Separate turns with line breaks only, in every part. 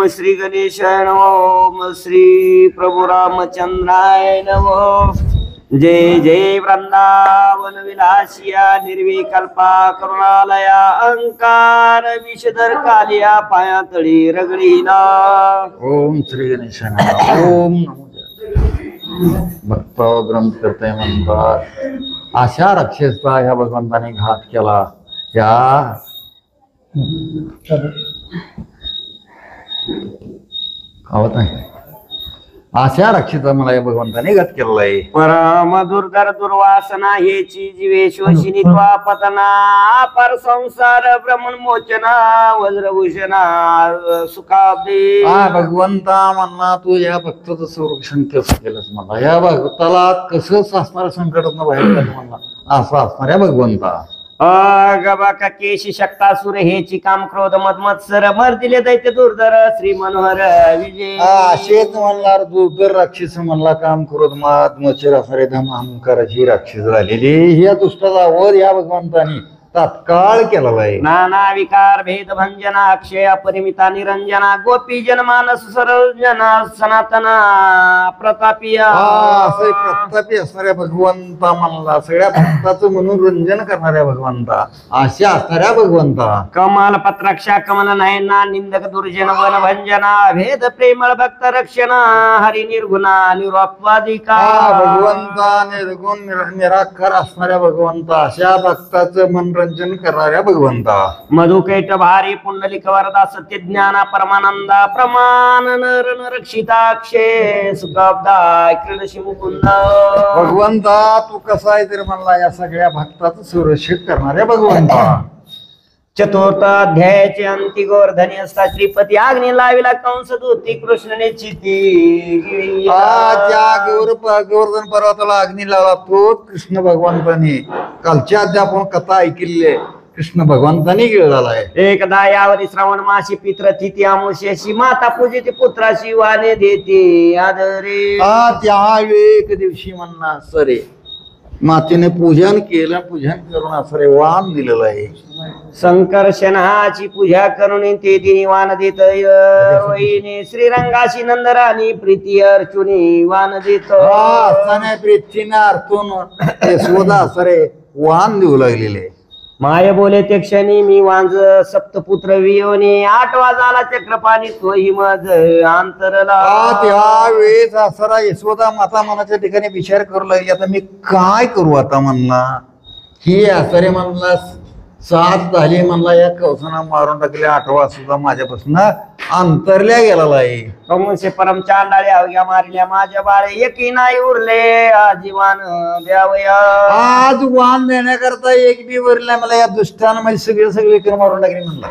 श्री गणेशाय नमो। ओम श्री प्रभु रामचंद्राय नमो। जय जय वृंदावन विलासिया निर्विकल्पा करुणालया अहंकार विषधर कालिया पाया तळी रगडीला।
ओम श्री गणेशाय नमः। ओम नमो भक्ताव ग्रंथ करते म्हणतात अशा राक्षसाचा ह्या भगवंताने घात केला। या खावत नाही अशा राक्षसा मला या भगवंताने घात केलेला आहे।
परम दुर्धर दुर्वासना हेची जीवे शोषिनी त्वा पतना पर संसार भ्रमण मोचना वज्रभूषणा सुखाब्दे।
भगवंता म्हणला तू या भक्ताचं संरक्षण कसं केलंस म्हणला। या भक्ताला कसं असणाऱ्या संकटातून बाहेर काढलं म्हणला असं असणाऱ्या भगवंता।
गबाका केशी शक्तासुर हेची काम क्रोध मद मत्सर भर दिले दैत्य दुर्धर श्री मनोहर विजय।
असेच म्हणला दुर्धर राक्षस म्हणला काम करोत मात मच्छर असणारे धम अहंकाराची राक्षस झालेली या दुष्टाचा वध या भगवंतानी तात्काळ केलेला आहे।
नाना विकार भेद भंजना अक्षय अपरिमिता निरंजना गोपी जनमानस सरळ जना सनातना प्रतापिया।
असं प्रतापी असणाऱ्या भगवंता म्हणला सगळ्या भक्ताचं मनोरंजन करणाऱ्या भगवंता अशा असणाऱ्या भगवंता।
कमल पत्राक्षा कमल नयना निंदक दुर्जन वन भंजना भेद प्रेमळ भक्त रक्षणा हरी निर्गुणा निरुपवादिका।
भगवंता निर्गुण निराकार असणाऱ्या भगवंता अशा भक्ताचं मनोरंजन करणाऱ्या भगवंता।
मधुकैट भारी पुंडलिक वरदा सत्य ज्ञाना परमानंदा प्रमाण नर रक्षिताक्षे सुखबदा क्रीडशी मुकुंद।
भगवंता तू कसा आहे तर म्हणला या सगळ्या भक्ताचं सुरक्षित करणाऱ्या भगवंता।
चतुर्थ अध्यायाचे अंती गोवर्धनी असता श्रीपती अग्नी लाविला कंस दूती कृष्णने चिती।
गोवर्धन पर्वताला अग्नी लावला तो कृष्ण भगवंतानी कालच्या अध्याय आपण कथा ऐकलेली आहे कृष्ण भगवंतानी गिळलेला आहे।
एकदा यावरी श्रावण मासी पित्र तिथी अमुष्याशी माता पूजिती पुत्राशी वाने देते आदरे।
त्यावेळी एक दिवशी म्हणणार सरे मातेने पूजन केलं पूजन करून असं वाण दिलेलं आहे।
संकर्षणाची पूजा करून ते तिने वाण देत वहिनी श्रीरंगाशी नंदराणी प्रीती अर्चुनी वाण देत।
प्रीतीने अर्थून यशोदा सरे वाण देऊ लागलेले।
माय बोले ते क्षणी मी वांज सप्तपुत्र वियोनी 8 वाजाला चक्रपाणी तोही मज अंतरला।
त्यावेळेस असरा यशोदा माता मनाच्या ठिकाणी विचार करू लागली आता मी काय करू आता म्हणला। ही असरे म्हणला 7 झाली म्हणला या कवसाना मारून टाकल्या 8वा सुद्धा माझ्यापासून अंतरल्या गेलेला आहे।
कमुसे परम चांडाळे अवघ्या मारल्या माझ्या बाळे एकही नाही उरले आजीवान द्यावया।
आज वाण देण्याकरता एक बी वरला मला या दुष्टानं माझी सगळे लेकर मारून टाकली म्हणला।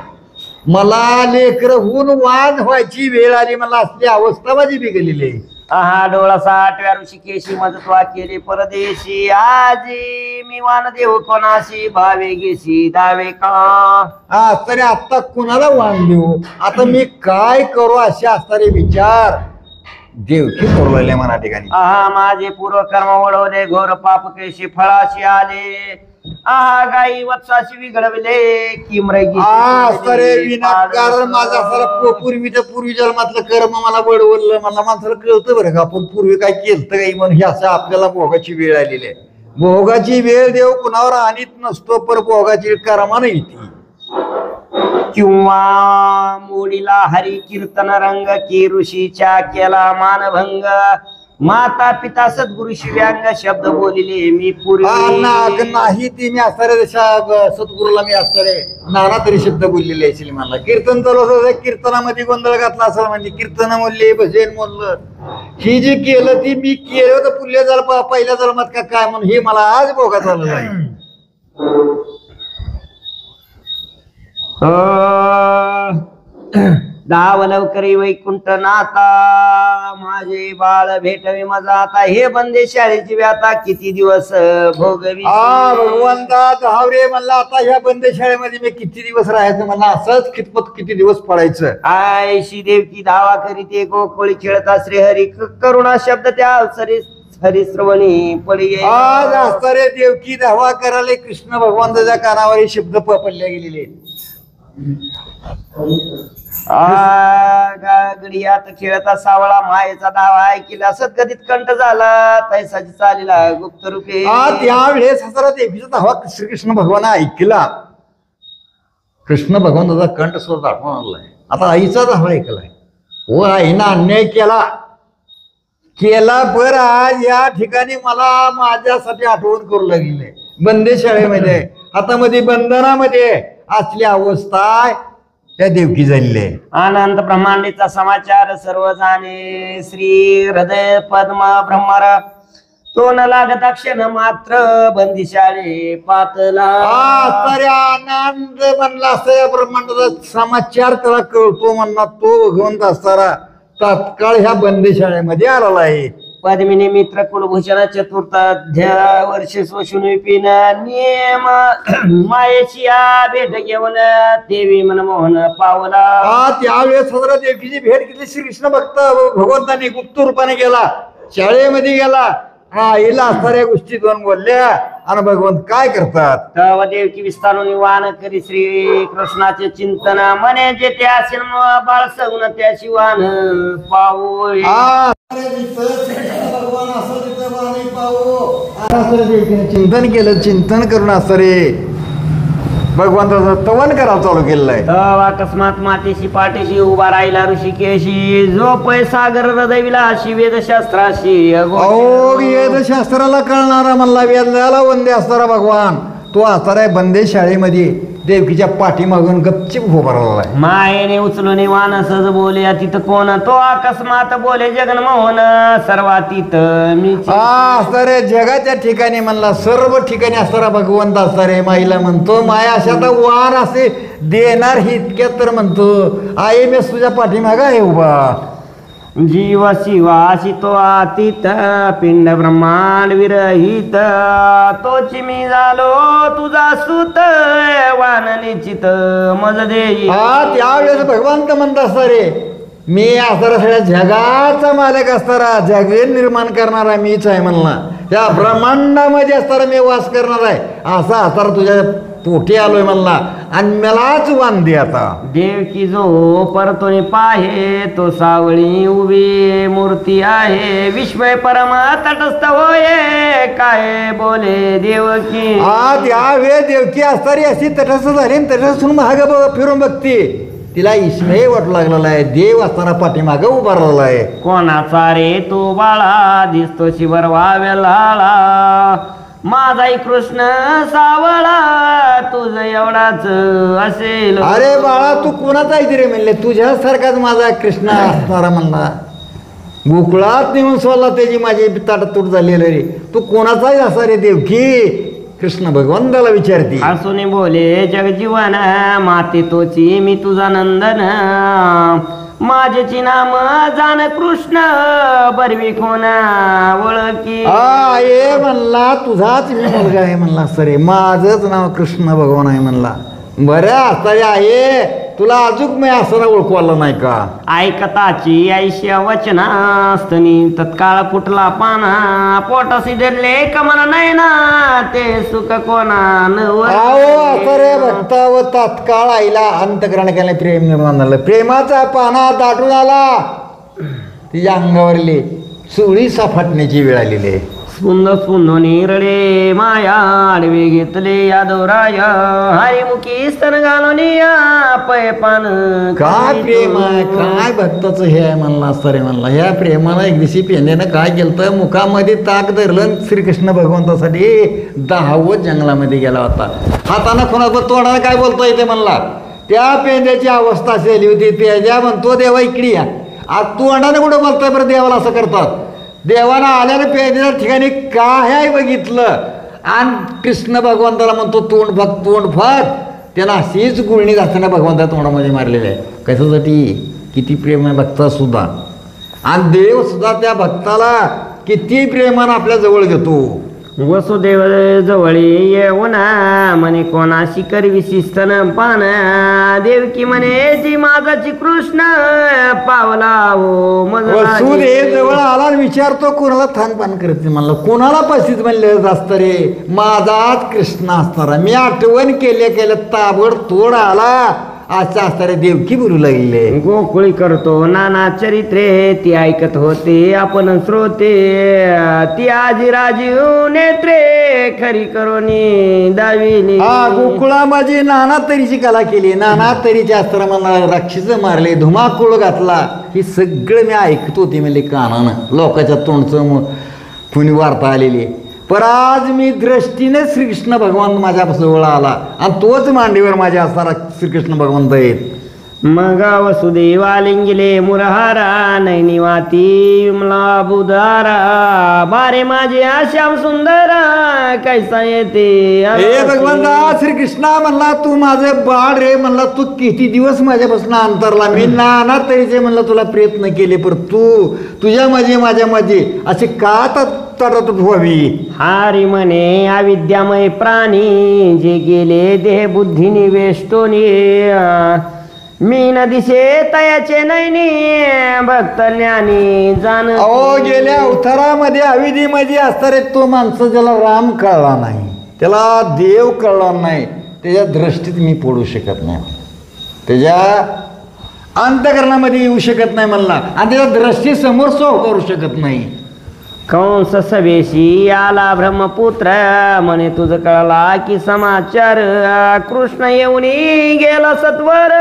मला लेकर होऊन वाण व्हायची वेळ आली मला असली अवस्था माझी बिघडलेली आहे।
हा डोळासा 8व्या ऋषिकेशी मजत्वा केले परदेशी आजी मी वाण देऊ कोणाशी भावे गेशी दावे का।
तरी आता कुणाला वाण देऊ आता मी काय करू असे असणारे विचार देवकी करू लागले मना ठिकाणी।
माझे पूर्व कर्म वळवले घोर पाप केशी फळाशी आले। गाई वत्साशी विघडविले की मृगी
विनाकारण माझा सारा पूर्वी जन्मातलं कर्म मला बडवलं मला माणसाला कळतं बरं का आपण पूर्वी काय केलं काही म्हणून हे असं आपल्याला भोगाची वेळ आलेली आहे। भोगाची वेळ देव कुणावर आणीत नसतो पर भोगाची कर्मानं येते।
किंवा मोडीला हरी कीर्तन रंग की ऋषीच्या केला मानभंग माता पिता सद्गुरु शिव्यांग शब्द बोलिले मी पूर्वी
नाही ती मी असणारे सद्गुरूला मी असणारे नाना तरी शब्द बोललेले असेल मला। कीर्तन तर कीर्तनामध्ये गोंधळ घातला असं म्हणजे कीर्तन म्हणले भजन म्हणलं ही जी केलं ती मी केलं तर पुढल्या जन्मात पहिल्या जन्मात का काय म्हणून हे मला आज भोगात आलं आहे।
दाव लवकरी वैकुंठ नाता माझे बाळ भेटवे मजा आता हे बंदे शाळेची व्याता किती दिवस भोगवी।
भगवंता धावरे म्हणला आता ह्या बंद शाळेमध्ये मी किती दिवस राहायचं मला असंच कितपत किती दिवस पडायचं।
आयशी देवकी धावा करीते गोकुळी खेळता श्री हरी करुणा शब्द त्या हरिश्रवणी पडी
आज असणारे देवकी धावा कराले कृष्ण भगवंताच्या कानावर हे शब्द पडले गेलेले।
गडियात खेळता सावळा मायेचा धावा ऐकिला सद्गतीत कंठ झाला तैसाची चालीला गुप्त रूपे
त्यावेळेस जरा देवीचा धावा श्रीकृष्ण भगवान ऐकला. कृष्ण भगवानाचा कंठ सुद्धा दाखवून आणलाय. आता आईचा धावा ऐकलाय. हो आईनं अन्याय केला पर आज या ठिकाणी मला माझ्यासाठी आठवण करू लागले. बंदी शाळेमध्ये हातामध्ये बंधनामध्ये असली अवस्था त्या देवकी झालेली आहे.
आनंद ब्रह्मांडीचा समाचार सर्व जाणे श्री हृदय पद्म ब्रह्मर तो न लागता क्षण मात्र बंदिशाळे पातला.
तर आनंद म्हणला असता ब्रह्मांडाचा समाचार त्याला कळतो म्हणला. तो भगवंत असताना तात्काळ ह्या बंदिशाळेमध्ये आलेला आहे.
पद्मिनी मित्र कुलभूषण चतुर्थाध्याय वर्ष शोषून पिन नियम मायेची भेट घेऊन देवी मनमोहन पावला.
त्यावेळेस सदरा देवकीची भेट घेतली. श्रीकृष्ण भक्त भगवंतांनी गुप्त रूपाने गेला, शाळेमध्ये गेला. आईला असणाऱ्या गोष्टी दोन बोलल्या आणि भगवंत काय करतात.
तव देवकी विस्तारून वाहन करी श्री कृष्णाचे चिंतन मने जे त्या बाळ सगुण त्या शिवान पाहू.
चिंतन केलं, चिंतन करून असतं रे भगवंताचं तवन करायला चालू केलेलं आहे.
अकस्मात मातेशी पाठीशी उभा राहिला ऋषिकेशी जो सागर हृदयविलाशी वेदशास्त्राशी
वेदशास्त्राला कळणारा म्हणला वेदाला वंदे असणारा भगवान तो असणारा बंदे शाळेमध्ये देवकीच्या पाठीमागून गपचिप उभा राहिला आहे.
मायेने उचलून वान सहज बोले तिथं कोण तो अकस्मात बोले जगनमोहन सर्वातीत मी
असणारे जगाच्या ठिकाणी म्हणला सर्व ठिकाणी असणारा भगवंत असणारे माईला म्हणतो माया अशा तर वान असे देणार ही इतक्यात तर म्हणतो आई मी तुझ्या पाठीमाग आहे उभा.
जीव शिवाशी तो अतीत पिंड ब्रह्मांड विरहित तोच मी झालो तुझा सुत वान निश्चित मज देई.
त्यावेळेस भगवंत म्हणत असता रे मी असणारा सगळ्या जगाचा मालक असणारा जग निर्माण करणारा मीच आहे म्हणला. त्या ब्रह्मांडामध्ये असणारा मी वास करणार आहे असा असणारा तुझ्या पोटी आलोय म्हणला आणि मलाच वान दे. आता
देवकी जो परतोनी पाहे तो सावळी उभी मूर्ती आहे विश्वय परम तटस्थ होये काय बोले देवकी.
त्यावेळे देवकी असणारी अशी तटस्थ झाली तटस्थ महाग फिरून बघते तिला इसमय वाटू लागलेला आहे. देव असताना पाठीमाग उभा राहिला आहे.
कोणाचा रे तो बाळा दिसतो शिवर वाव्याला माझा कृष्ण सावळा तुझ एवढाच असेल.
अरे बाळा तू कोणाचा आहे रे म्हणले तुझ्यासारखाच माझा कृष्ण असणारा म्हणला. गोकुळात नेऊन सोडला त्याची माझी ताटातूट झालेलं रे तू कोणाचाही असा रे देवकी. कृष्ण भगवंताला विचारती
असुनी बोले जगजीवन माते तोची मी तुझा नंदन माझेची नाम जाण कृष्ण बरवी कोणा ओळखी.
ये म्हणला तुझाच मी मुलगा आहे म्हणला सरे माझंच नाव कृष्ण भगवान आहे म्हणला. बरं आता आहे तुला अजून मी असं ओळखू आलं नाही का.
ऐकताची ऐशी वचनास्तनी तत्काळ फुटला पाना पोटाशी धरले कमला नाही ना ते सुख कोणा
रे भक्ता व तात्काळ आईला अंतकरण केलं प्रेम निर्माण झालं. प्रेमाचा पाना दाटून आला तिच्या अंगावरली सुळी साफाटण्याची वेळ आलेली आहे.
सुंद सुंद निरडे माया आडवे घेतले यादवराय हरिमुखी स्तन घालून पय पान.
काय प्रेम आहे काय भक्ताचं हे आहे म्हणला असतं रे म्हणला. ह्या प्रेमाला एक दिवशी पेंड्यानं काय केलं मुखामध्ये ताक धरलं श्रीकृष्ण भगवंतासाठी 10वं जंगलामध्ये गेला होता. हाताने कोणाचं तोंडाने काय बोलता येते म्हणला. त्या पेंड्याची अवस्था अशी आली होती. पेंड्या म्हणतो देवा इकडे या. आज तोंडाने कुठं बोलताय बरं देवाला असं करतात. देवाला आल्यानं पेंड्या ठिकाणी काय आहे बघितलं आणि कृष्ण भगवंताला म्हणतो तोंड फक तोंड फक. त्यांना अशीच गुळणी असताना भगवंता तोंडामध्ये मारलेली आहे. कशासाठी किती प्रेम आहे भक्ता सुद्धा आणि देव सुद्धा त्या भक्ताला किती प्रेमानं आपल्या जवळ घेतो.
वसुदेव जवळी येऊन म्हणे कोणाशी करवी शिस्तन पान देवकी म्हणे जी माझाची कृष्ण पावला हो.
वसुदेव जवळ आला विचारतो कोणाला थानपान करते म्हणलं कोणाला पस्तीस म्हणलं असतं रे माझाच कृष्ण असणारा. मी आठवण केल्या ताबडतोड आला आजच्या असणारे देवकी बोलू लागले.
गोकुळी करतो नाना चरित्रे, ती ऐकत होते आपण श्रोते. ती आजी राजीव नेत्रे, खरी करोनी दाविली.
हा गोकुळा माझी नाना तरीची कला केली, नाना तरीच्या आश्रमाला राक्षस मारले, धुमाकूळ घातला. हे सगळं मी ऐकत होते म्हणजे कानानं, लोकांच्या तोंडचं कुणी वार्ता आलेली. पर आज मी दृष्टीने श्रीकृष्ण भगवान माझ्या जवळ आला आणि तोच मांडीवर माझ्या असणारा श्रीकृष्ण भगवंत आहेत.
मग वसुदेवा लिंगिले मुरहारा, नैनी वाती मला बुधारा. बारे माझे श्याम सुंदरा, कैसा येते
हे भगवंता श्रीकृष्णा म्हणला, तू माझे बाळ रे म्हणला, तू किती दिवस माझ्यापासून अंतरला. मी नाना तरीचे म्हणलं तुला प्रयत्न केले, पर तू तुझ्या माझे माझ्या माझे असे का तडत व्हावी.
हारी म्हणे अविद्यामय प्राणी, जे गेले देह बुद्धी निवेष्टोनी. मी न दिसे तयाचे नैनी, भक्त ज्ञानी जाण.
अहो गेल्या अवतारामध्ये अविधीमध्ये असणारे तो माणसं ज्याला राम कळला नाही, त्याला देव कळला नाही, त्याच्या दृष्टीत मी पडू शकत नाही, त्याच्या अंतकरणामध्ये येऊ शकत नाही म्हणला, आणि त्याच्या दृष्टीसमोर सो करू शकत नाही.
कंस सवेशी आला ब्रह्मपुत्र, म्हणे तुझ कळला की समाचार. कृष्ण येऊनी गेला सत्वर,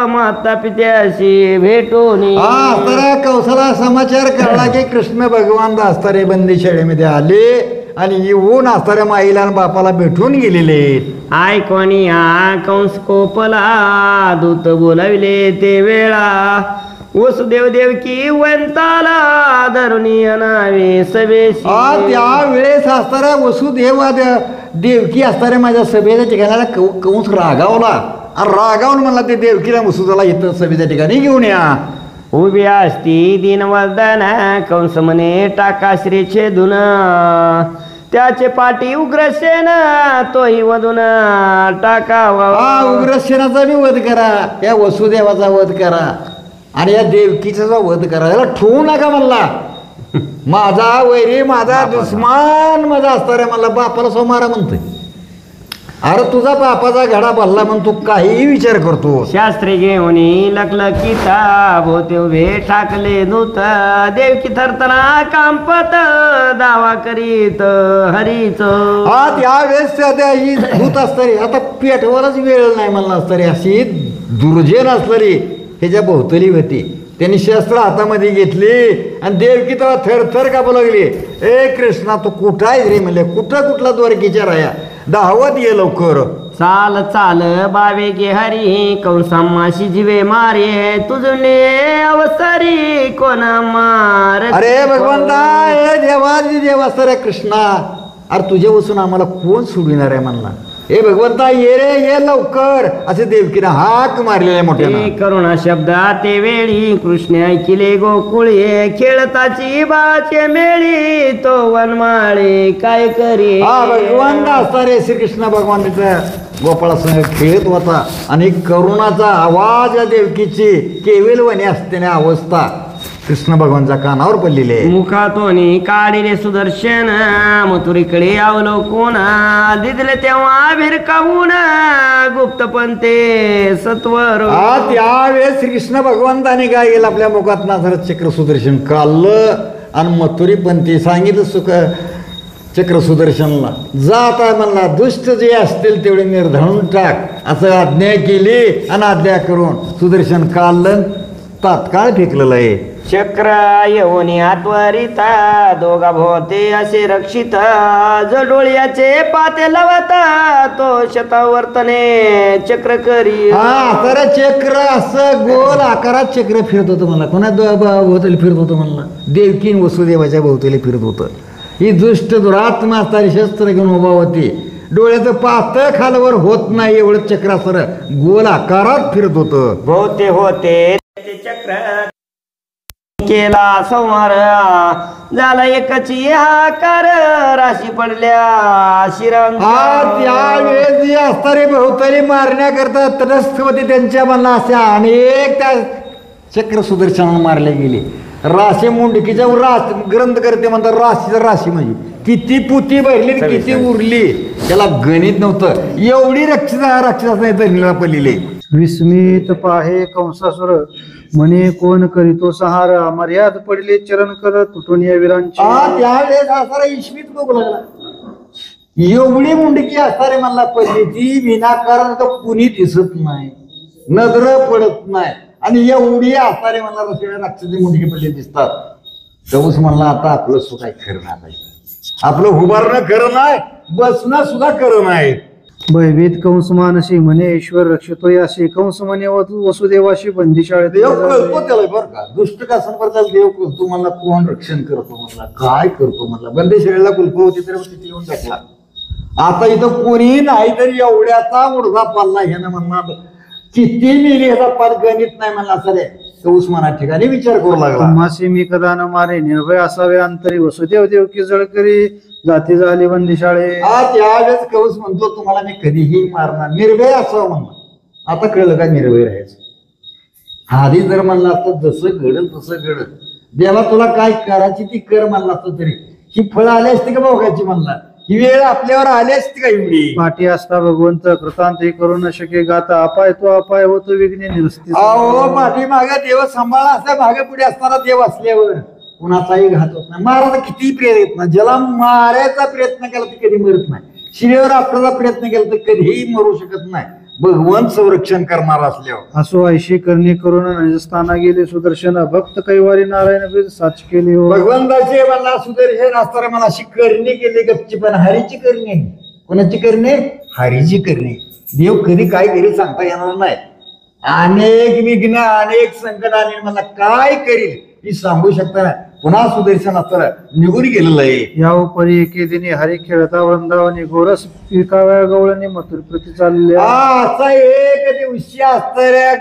माता पित्याशी भेटून.
हा तर कौशला समाचार कळला की कृष्ण भगवान असणारे बंदी शाळेमध्ये आले आणि येऊन असणाऱ्या माईला आणि बापाला भेटून गेलेले.
ऐकोनी कंस कोपला, दूत बोलाविले ते वेळा. वसुदेव देवकी वंताला, धरुणी अनावे सवेशी.
त्या वेळेस असणाऱ्या वसुदेव देवकी असणाऱ्या माझ्या सभेच्या ठिकाणाला कंस रागावला आणि रागावून म्हणला ते देवकीला वसुदेवाला इथं सभेच्या ठिकाणी घेऊन या.
उभी असती दिनवर्धन, कंस म्हणे टाका श्री छेदून. त्याचे पाठी उग्रसेन, तोही वधून टाकावा.
उग्रसेनाचा बी वध करा, या वसुदेवाचा वध करा आणि या देवकीचा वध करा. याला ठेवू नका म्हणला. माझा वैरी, माझा दुश्मन माझा असणाऱ्या मला बापाला सोमारा म्हणतोय. अरे तुझा बापाचा घडा भल्ला म्हणून तू काही विचार करतो.
शास्त्री घेऊन लखलखीता, भोवते उभे ठाकले दूत. देवकी थरतना कांपत, दावा करीत हरीच.
हा त्यावेळेस ही भूत असणारी, आता पेटवायलाच वेळ नाही म्हणला असणारी, अशी दुर्जन असणारी ह्याच्या भोवतली होती. त्यांनी शस्त्र हातामध्ये घेतली आणि देवकी तेव्हा थरथर कापू लागली. ए कृष्णा तू कुठं आहे रे म्हणले. कुठला द्वारकीच्या राया, धावत ये लवकर.
चाल चाल बावे गे हरी, कंसामाशी जीवे मारे. तुझने अवसरी कोणा मार.
अरे भगवंता, हे देवा सर कृष्णा, अरे तुझ्या बसून आम्हाला कोण सोडविणार आहे म्हणला. हे भगवंता ये रे ये लवकर, असे देवकीनं हाक मारलेल्या मोठ्या.
करुणा शब्दा ते वेळी, कृष्ण ऐकिले गोकुळे. खेळताची बाचे मेळी, तो वनमाळे काय करी.
हा भगवंत असणारे श्रीकृष्ण भगवान तिथं गोपाळासंग खेळत होता आणि करुणाचा आवाज या देवकीची केविलवाणी असतेने अवस्था कृष्ण भगवानच्या कानावर पडलेली आहे.
मुखातोनी काढिले सुदर्शन, मथुरीकडे अवलोकून. दिदले तेव्हा भिरकावून, गुप्तपंते सत्वर.
त्यावेळेस श्रीकृष्ण भगवंताने काय केलं, आपल्या मुखात नासर चक्र सुदर्शन काढलं आणि मथुरीपंथी सांगितलं सुख चक्र सुदर्शनला, जात आहे म्हणला, दुष्ट जे असतील तेवढे निर्धळून टाक असं आज्ञा केली आणि आज्ञा करून सुदर्शन काढलं, तात्काळ फेकलेलं आहे.
चक्र येऊनी आत्वरिता, दोघा भोवते असे रक्षित. जडोळ्याचे पाते लवता, तो शतावर्तने चक्र करी.
तर चक्र असं गोल आकारात चक्र फिरत होतं म्हणला. कोणा भोवताली फिरत होतं म्हणला, देवकीन वसुदेवाच्या भोवताली फिरत होतं. ही दुष्ट दुरात्मा असणारी शस्त्र घेऊन उभा होती. डोळ्याचं पातळ खालवर होत नाही एवढं चक्र असर गोल आकारात फिरत होतं.
भोवते होते चक्र केला संहार, झाला एकची हाकार. राशी पडल्या शिरंग.
त्यावेळेस असणारे भोवताली मारण्याकरता तटस्थ होते त्यांच्या मनाला अशा अनेक त्या चक्र सुदर्शनानं मारले गेले. राशी मुंडकीच्या ग्रंथ करते म्हणतात, राशीचं राशी म्हणजे किती पुती भरली किती उरली त्याला गणित नव्हतं. एवढी राक्षसाने धरणीला पडलेली.
विस्मित पाहे कंसासुर म्हणे कोण करीतो सहार मर्याद पडले चरण कर तुटून या वीरांची.
त्यावेळेस असा इश्मित बघू लागला. एवढी मुंडकी असणारे मला पडली ती विनाकारण तर कुणी दिसत नाही, नजर पडत नाही, आणि एवढी असणारे मला रस्त्याला राक्षसी मुंडकी पडली दिसतात. तेव्हाच म्हणला आता आपलं सुद्धा खरं नाही, आपलं उभारणं खरं नाही, बसणं सुद्धा खरं नाही.
भयभीत कंस मानसी म्हणे ईश्वर रक्षतोय असे कंस म्हणे वसुदेवाशी बंदीशाळेत
देव कळतो त्याला बरं का. दुष्ट कासन त्याला देव कळतो म्हणला, कोण रक्षण करतो म्हणला, काय करतो म्हणला. बंदीशाळेला कुलप होती तर तिथे येऊन टाकला. आता इथं कोणी नाही तरी एवढ्याचा मुडदा पालला ह्यानं म्हणणार किती मिली ह्याचा पाल गणित नाही म्हणला सरे. तो उस्माना ठिकाणी विचार करू लागला.
मासे मी कदा न मारे निर्भय असावे अंतरी वसुदेव देवकी जळकरी जाती झाली बंदीशाळे.
त्यावेळेस कौस म्हणतो तुम्हाला मी कधीही मारणार, निर्भय असावं म्हणला. आता कळलं का निर्भय राहायचं. आधी जर म्हणला असतं जसं घडल तसं घडल, देवा तुला काय करायची ती कर म्हणला असतं तरी ही फळं आली असती का बघायची म्हणला, ही वेळ आपल्यावर आली असती का एवढी.
पाठी असता भगवंत कृतांत हे करू न शके गाता अपाय तो अपाय होतो विघ्ने निरस्ती.
अहो पाठी मागे देव सांभाळा असता, मागे पुढे असताना देव असल्यावर कुणाचाही घात होत नाही. महाराज किती प्रयत्न, ज्याला मारायचा प्रयत्न केला तर कधी मरत नाही, शिरेवर आपल्याला प्रयत्न केला तर कधीही मरू शकत नाही, भगवंत संरक्षण करणार असल्यावर.
असो ऐशी करणे करून निजस्थाना गेले सुदर्शन भक्त कैवारी नारायण साच केले हो.
भगवंताचे मला सुदर्शन असताना मला अशी करणी केली गपची, पण हरीची करणे. कोणाची करणे? हरीची करणे. देव कधी काय करील सांगता येणार नाही. अनेक विघ्न अनेक संकट आणि मला काय करील ही सांगू शकता नाही. पुन्हा सुदर्शन असताना निघून गेलेलं आहे.
या उपरी एके दिनी हरी खेळता वृंदावनी गोरस पिकाव्या गवळणी मथुर प्रति चालले.
असा एक दिवशी असणाऱ्या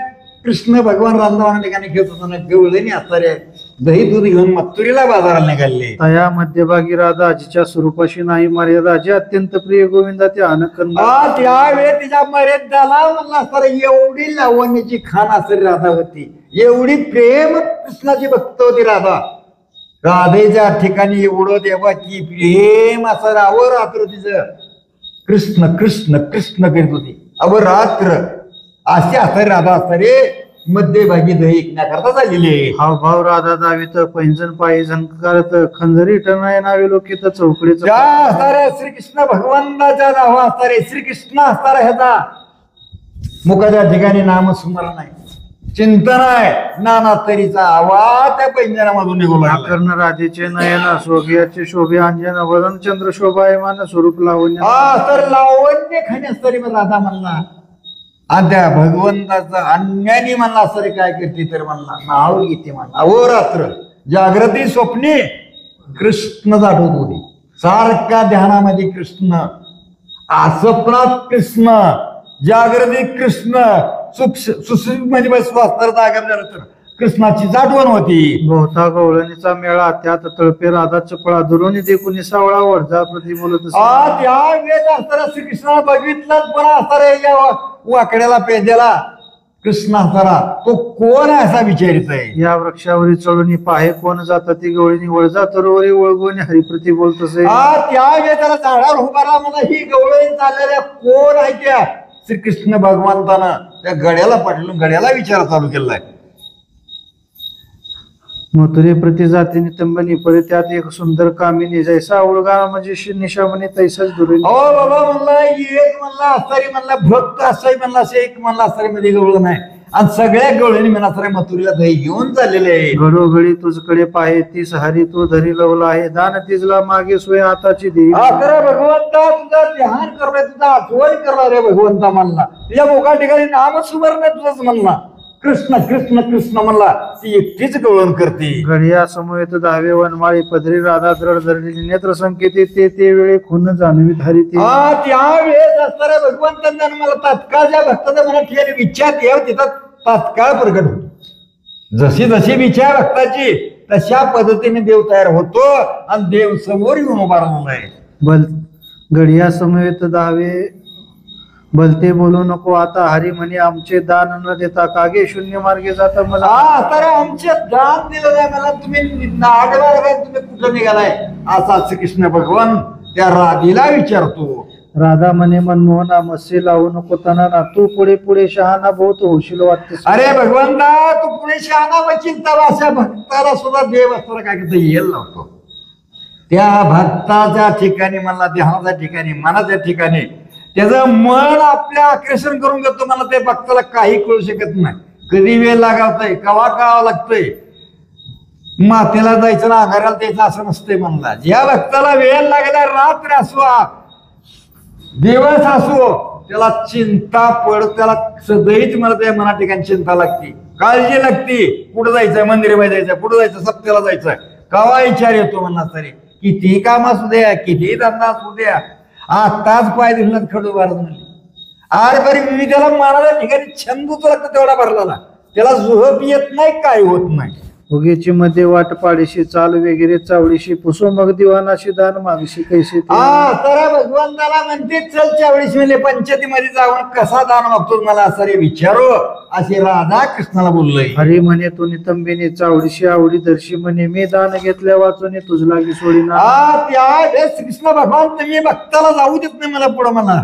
कृष्ण भगवान रामदावाना ठिकाणी खेळत होताना गवळणी असणाऱ्या दही दूध घेऊन मथुरीला बाजाराला निघाले.
तया मध्यभागी राधा जिच्या स्वरूपाशी नाही मर्यादा जे अत्यंत प्रिय गोविंदा ते अनकंद.
त्यावेळी तिच्या मर्यादाला म्हणला असणारा एवढी लावण्याची खान असणारी राधा होती, एवढी प्रेम कृष्णाची भक्त होती राधा. राधेच्या ठिकाणी एवढं देवाची प्रेम असं रावर रात्र तिचं कृष्ण कृष्ण कृष्ण करीत होती अवरात्र. अशी असणारी राधा असणारे मध्यभागी दही ऐकण्याकरता झालेली.
हावभाव राधा दावित पैंजन पायी झंकारत खंजरी टनाय नावे लोकित चौकडीच.
त्या असणाऱ्या श्रीकृष्ण भगवंताच्या नाव असणारे श्रीकृष्ण असणारा ह्याचा मुखाच्या ठिकाणी नामस्मरण आहे, चिंतन आहे, नाना तरीचा आवाज त्या पैंजनामधून निघू लागला.
कर्ण राधेचे नयन सोभियाचे शोभे अंजन वदन चंद्र शोभायमान स्वरूप लावण्य.
तर लावण्य खाण्यास तरी मग राधा म्हणला. आणि त्या भगवंताचं अन्यानी म्हणला असं काय करते तर म्हणला नाव घेते म्हणला. अहो रात्र जागृती स्वप्ने कृष्ण आठवत होती, सारखा ध्यानामध्ये कृष्ण, स्वप्नात कृष्ण, जागृती कृष्ण, सुश्रुत बसवा जागर कृष्णाची आठवण होती.
बहुता गवळणीचा मेळा त्यात तळपे राधा चपळा दुरोनी देखून सावळा वडजा प्रति बोलत.
त्या वेळेस असताना श्रीकृष्णाला बघितलं पण असताना वाकड्याला पेद्याला कृष्ण असताना तो कोण आहे असा विचारित आहे.
या वृक्षावरी चढून पाहे कोण जाता ती गवळणी वळजा तरोवरी वळगून हरिप्रती बोलतसे.
त्या वेळेस त्याला झाडावर उभारला मला ही गवळणी चाललेल्या कोण आहे त्या श्रीकृष्ण भगवंतानं त्या गड्याला पाठवून गड्याला विचार चालू केलाय.
मथुरे प्रति जाती नितंबनी परे त्यात एक सुंदर कामिनी जैसा उळगा म्हणजे निशामणी तैसाच दुरी.
हो बाबा म्हणला एक म्हणला असतारी म्हणला भक्त असाही म्हणला असं एक म्हणला असतारी मध्ये गवळ नाही आणि सगळ्या गवळणी म्हणा असतारी मथुरीला दही घेऊन चाललेले आहे.
घडोघडी तुझकडे पाहे तीस हरी तू धरी लवला आहे दान तिजला मागे सोय आताची देई.
भगवंता तुझं ध्यान करणार, तुझा आठवण करणार रे भगवंता म्हणला. तुझ्या मोका ठिकाणी नाम सुवर्ण तुझंच म्हणला. कृष्ण कृष्ण कृष्ण म्हणला ती एकटीच गवळण करते.
घडिया समवेत दहावे वनमाळी पदरी राधा द्रढ धरलेली नेत्र संकेती ते वेळे खून जाणवीत हरिती.
त्यावेळेस असणाऱ्या भगवंतांना मला तात्काळ ज्या भक्ताच्या मनात ठेवली इच्छा देव तिथं तात्काळ प्रकट होतो. जशी जशी इच्छा भक्ताची तशा पद्धतीने देव तयार होतो आणि देव समोर येऊन उभा राहून आहे.
घडिया समवेत दहावे भलते बोलू नको आता हरी म्हणे आमचे दान न देता कागे शून्य मार्गे जाता मला.
आमचे दान दिलं नाही मला, तुम्ही तुम्ही कुठं निघालाय असा श्रीकृष्ण भगवान त्या राधेला विचारतो.
राधा म्हणे मनमोहना मस्से लावू नको तनाना, तू पुढे पुढे शहाणा बहुत होशील वाटते.
अरे भगवंता तू पुढे शहाणा व चिंता अशा भक्ताला सुद्धा देव असताना काय करतो येल लावतो. त्या भक्ताच्या ठिकाणी मला ध्यानाच्या ठिकाणी मनाच्या ठिकाणी त्याचं मन आपल्या आकर्षण करून घेतो. मला ते भक्ताला काही कळू शकत नाही. कधी वेळ लागावतोय कवा कळावं लागतोय. मातेला जायचं ना अंगाराला द्यायचं असं नसतंय म्हणला. ज्या भक्ताला वेळ लागला रात्र असो दिवस असो त्याला चिंता पड त्याला सदैच मला त्या मना ठिकाणी चिंता लागते काळजी लागते. कुठं जायचंय मंदिरामध्ये जायचं कुठं जायचं सप्त्याला जायचं कवा विचार येतो म्हणला तरी किती काम असू द्या किती धंदा असू द्या. आताच पाय दिसला खडू भारत म्हणली आर बरी मी त्याला मानाच्या ठिकाणी छंदूच लागतो तेवढा भरला त्याला झोप येत नाही काय होत नाही.
उगीची मध्ये वाट पाडीशी चाल वगैरे चावडीशी पुसो मग दिवानाशी दान मागशी कैसे ते.
तर भगवंताला म्हणते चल 40 वेळे पंचायती मध्ये जाऊन कसा दान मागतो मला असं रे विचारो असे राधा कृष्णाला बोललोय.
हरी म्हणे तू नितंबिनी चावडीशी आवडी दर्शी म्हणे मी दान घेतल्या वाचून तुझ लागी सोडीना.
त्यावेळेस कृष्ण भगवान तुम्ही भक्ताला जाऊ देत नाही मला पुढं मला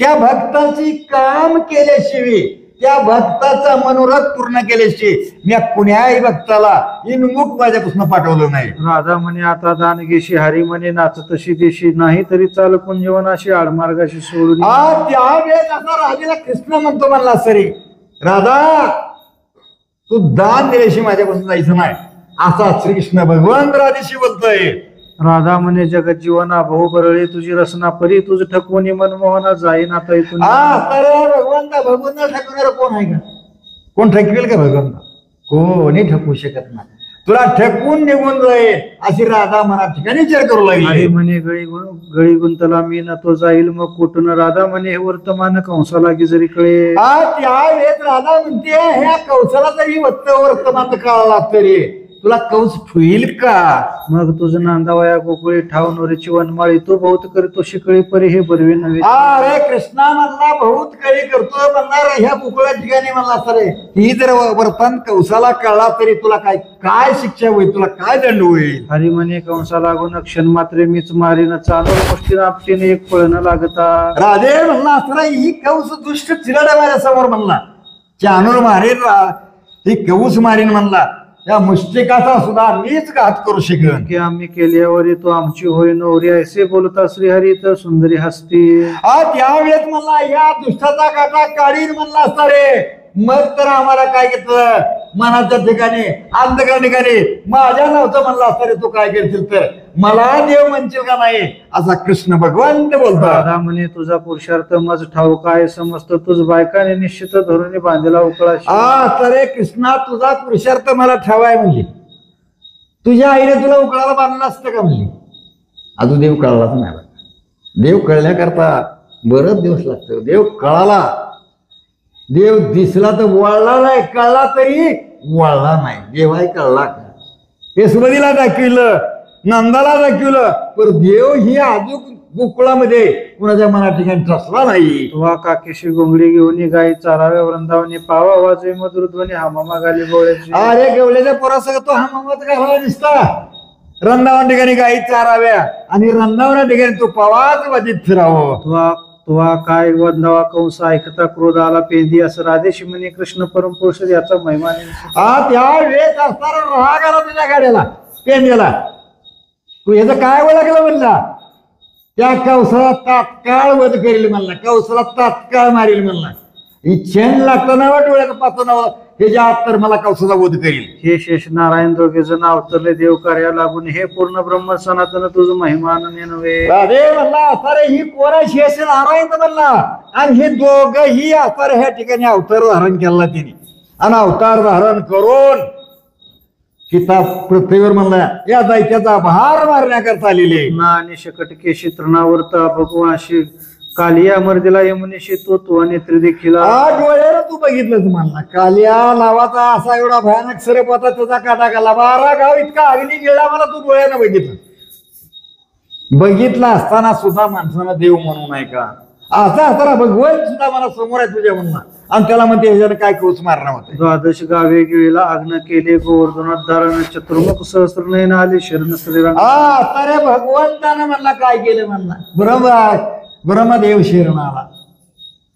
त्या भक्ताची काम केल्याशिवाय त्या भक्ताचा मनोरथ पूर्ण केल्याशिवाय मी कुण्याही भक्ताला इनमुख माझ्यापासून पाठवलं नाही.
राधा म्हणे आता दान घेशी हरी म्हणे नाच तशी देशी नाही तरी चाल कुंजवनाशी आडमार्गाशी सोडून.
त्यावेळेस आता राजेला कृष्ण म्हणतो म्हणला सरी राधा तू दान दिल्याशिवाय माझ्यापासून जायचं नाही असा श्रीकृष्ण भगवान राधेशी बोलतोय.
राधा म्हणे जगत जीवना भाऊ बरळे तुझी रसना परी तुझ ठकवणी मनमोहना जाईन आता इथून.
तर भगवंता ठकवणार कोण आहे का कोण ठकवेल का भगवंता कोणी ठकवू शकत नाही. तुला ठकवून निघून जाईल अशी राधा मना ठिकाणी विचार करू लागली.
म्हणे गळी गुंतला मी न तो जाईल मग कुठून. राधा म्हणे हे वर्तमान कंसाला की जरी कळे.
त्यावेळेस राधा म्हणते ह्या कंसाला जरी वर्तमान कळाला तरी तुला कंस ठुईल का.
मग तुझं नांदावया गोकुळी ठावनोरीची वनमाळी तो बहुत करतो शिकळी परी हे बरवे नव्हे.
अरे कृष्णा म्हणला बहुत काही करतो म्हणणार ह्या गोकुळ्या ठिकाणी म्हणला सर ही जर वर्तन कंसाला कळला तरी तुला काय काय शिक्षा होईल तुला काय दंड होईल.
हरी म्हणे कंसा लागून क्षण मात्रे मीच मारीन चालू गोष्टी आपटीने एक पळणं लागता.
राधे म्हणला असरा ही कंस दुष्ट चिरडा माझ्या समोर म्हणला चानूर मारेन ही कंस मारीन म्हणला या मुष्टिकाचा सुद्धा मीच घात करू शकेन
की आम्ही केल्यावर तो आमची होय नवरी असे बोलता श्रीहरी तर सुंदरी हसती.
त्यावेळेस म्हणला या दुष्टाचा काटा काढीन म्हणला असता रे मग तर आम्हाला काय घेतलं मनाच्या ठिकाणी अंधकार ठिकाणी माझ्या नव्हतं म्हणलं असता रे तू काय करशील तर मला देव म्हणशील का नाही असा कृष्ण भगवान बोलतो.
राधा म्हणे तुझा पुरुषार्थ मज ठाऊक आहे समजत तुझ बायकाने निश्चित धोरणे बांधला उकळा.
तर कृष्णा तुझा पुरुषार्थ मला ठेवाय म्हणजे तुझ्या आईने तुला उकळाला बांधलं असतं का म्हणजे अजून देव कळलाच नाही. देव कळण्याकरता बरंच दिवस लागतो. देव कळाला देव दिसला तर वळला नाही कळला तरी वळला नाही. देवाही कळला का हे सुमतीला दाखविलं नंदाला दाखविलं पण देव ही अजून गोकुळामध्ये कुणाच्या मना ठिकाणी ठसला नाही.
वा काकेशी गोंगडी घेऊन गाई चाराव्या वृंदावनी पावा वाजवे मधुर ध्वनी हामामा गाली गोळ्याची.
अरे गवल्याच्या पोरासह तो हा मामाचा काय व्हावा दिसता रंदावन ठिकाणी गाई चाराव्या आणि रंदावना ठिकाणी तो पवाच वाजित फिरावं.
तुवा काय वंदावा कंस ऐकता क्रोध आला पेंदी असं राधेशी म्हणे कृष्ण परमपुरुष याचा महिमाने.
त्यावेळेस असणारा राग आला तुझ्या गाड्याला पेंद्याला तू याचं काय ओळखलं म्हणला त्या कौसाला तात्काळ वध करेल म्हणला कौसाला तात्काळ मारेल म्हणला. ही छेन लागतं ना डोळ्याचं पाहतो ना त्याच्या आत तर मला कौसाचा वध करेल.
हे शेष नारायण दोघे जण अवतरले देव कार्या लागून हे पूर्ण ब्रह्म सनातन तुझं महिमान नव्हे.
राधे म्हणला असारे ही पोरा शेष नारायण म्हणला आणि हे दोघही असारे ह्या ठिकाणी अवतार धारण केला तिने आणि अवतार धारण करून सीता पृथ्वीवर म्हणला या दैत्याचा भार मारण्याकरता आलेले.
ना आणि शकट केशी तृणावर्ता भगवाशी कालिया मर्दीला यमुनेशी तो नेत्री देखील.
डोळ्याला तू बघितलं तुम्हाला कालिया नावाचा असा एवढा भयानक सरप होता त्याचा काटा काला 12 गाव इतका अग्नी गेला मला तू डोळ्यानं बघितला असताना सुद्धा माणसानं देव म्हणू नये का असा असताना भगवान सुद्धा मला समोर आहे तुझ्या म्हणणं आणि त्याला म्हणते ह्याच्यानं काय कौच मारणार होते.
द्वादश गावे गिळीला आग्न केले गोवर्धनात धारण चतुर्मुख सहस्र नयन आले शरण श्रीराम.
अरे भगवंतानं म्हणला काय केलं म्हणला बरोबर ब्रह्मदेव शरण आला,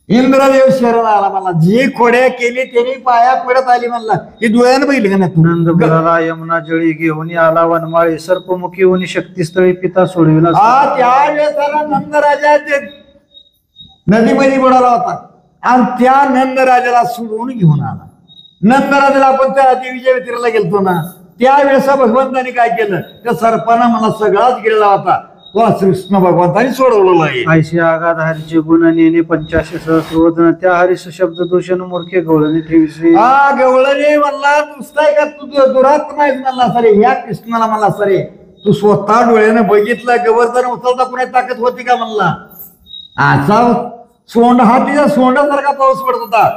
इंद्रदेव शरण आला. मला जी खोड्या केली त्यांनी पाया पडत आली म्हणला. ही डोळ्यानं बघितली का नाही
नंद बुलाला यमुना जळी घेऊन आला वनमाळी सर्पमुखी होऊन शक्तिस्थळी पिता सोडविला.
त्यावेळेस नंदराजा ते नदीमध्ये बुडाला होता आणि त्या नंदराजाला सोडून घेऊन आला. नंदराजाला आपण त्या देवीच्या व्यतिरेला गेलतो ना, त्यावेळेस भगवंताने काय केलं, त्या सर्पानं मला सगळाच गेलेला होता तो श्रीकृष्ण भगवंताने सोडवलेला आहे.
ऐशी आगाध हरीचे गुण नेणे 85 सहस्रवदन त्या हरीस शब्द दूषण मूर्खे गवळणी ठेवीसे.
हा गवळणी म्हणला नुसताय का तू दुरात नाही म्हणला सरे, ह्या कृष्णाला म्हणला सरे तू स्वतः डोळ्यानं बघितलं गवर्धन उचलता कुणाची ताकद होती का म्हणला. असा सोंड हा तिच्या सोंडासारखा पाऊस पडत होता.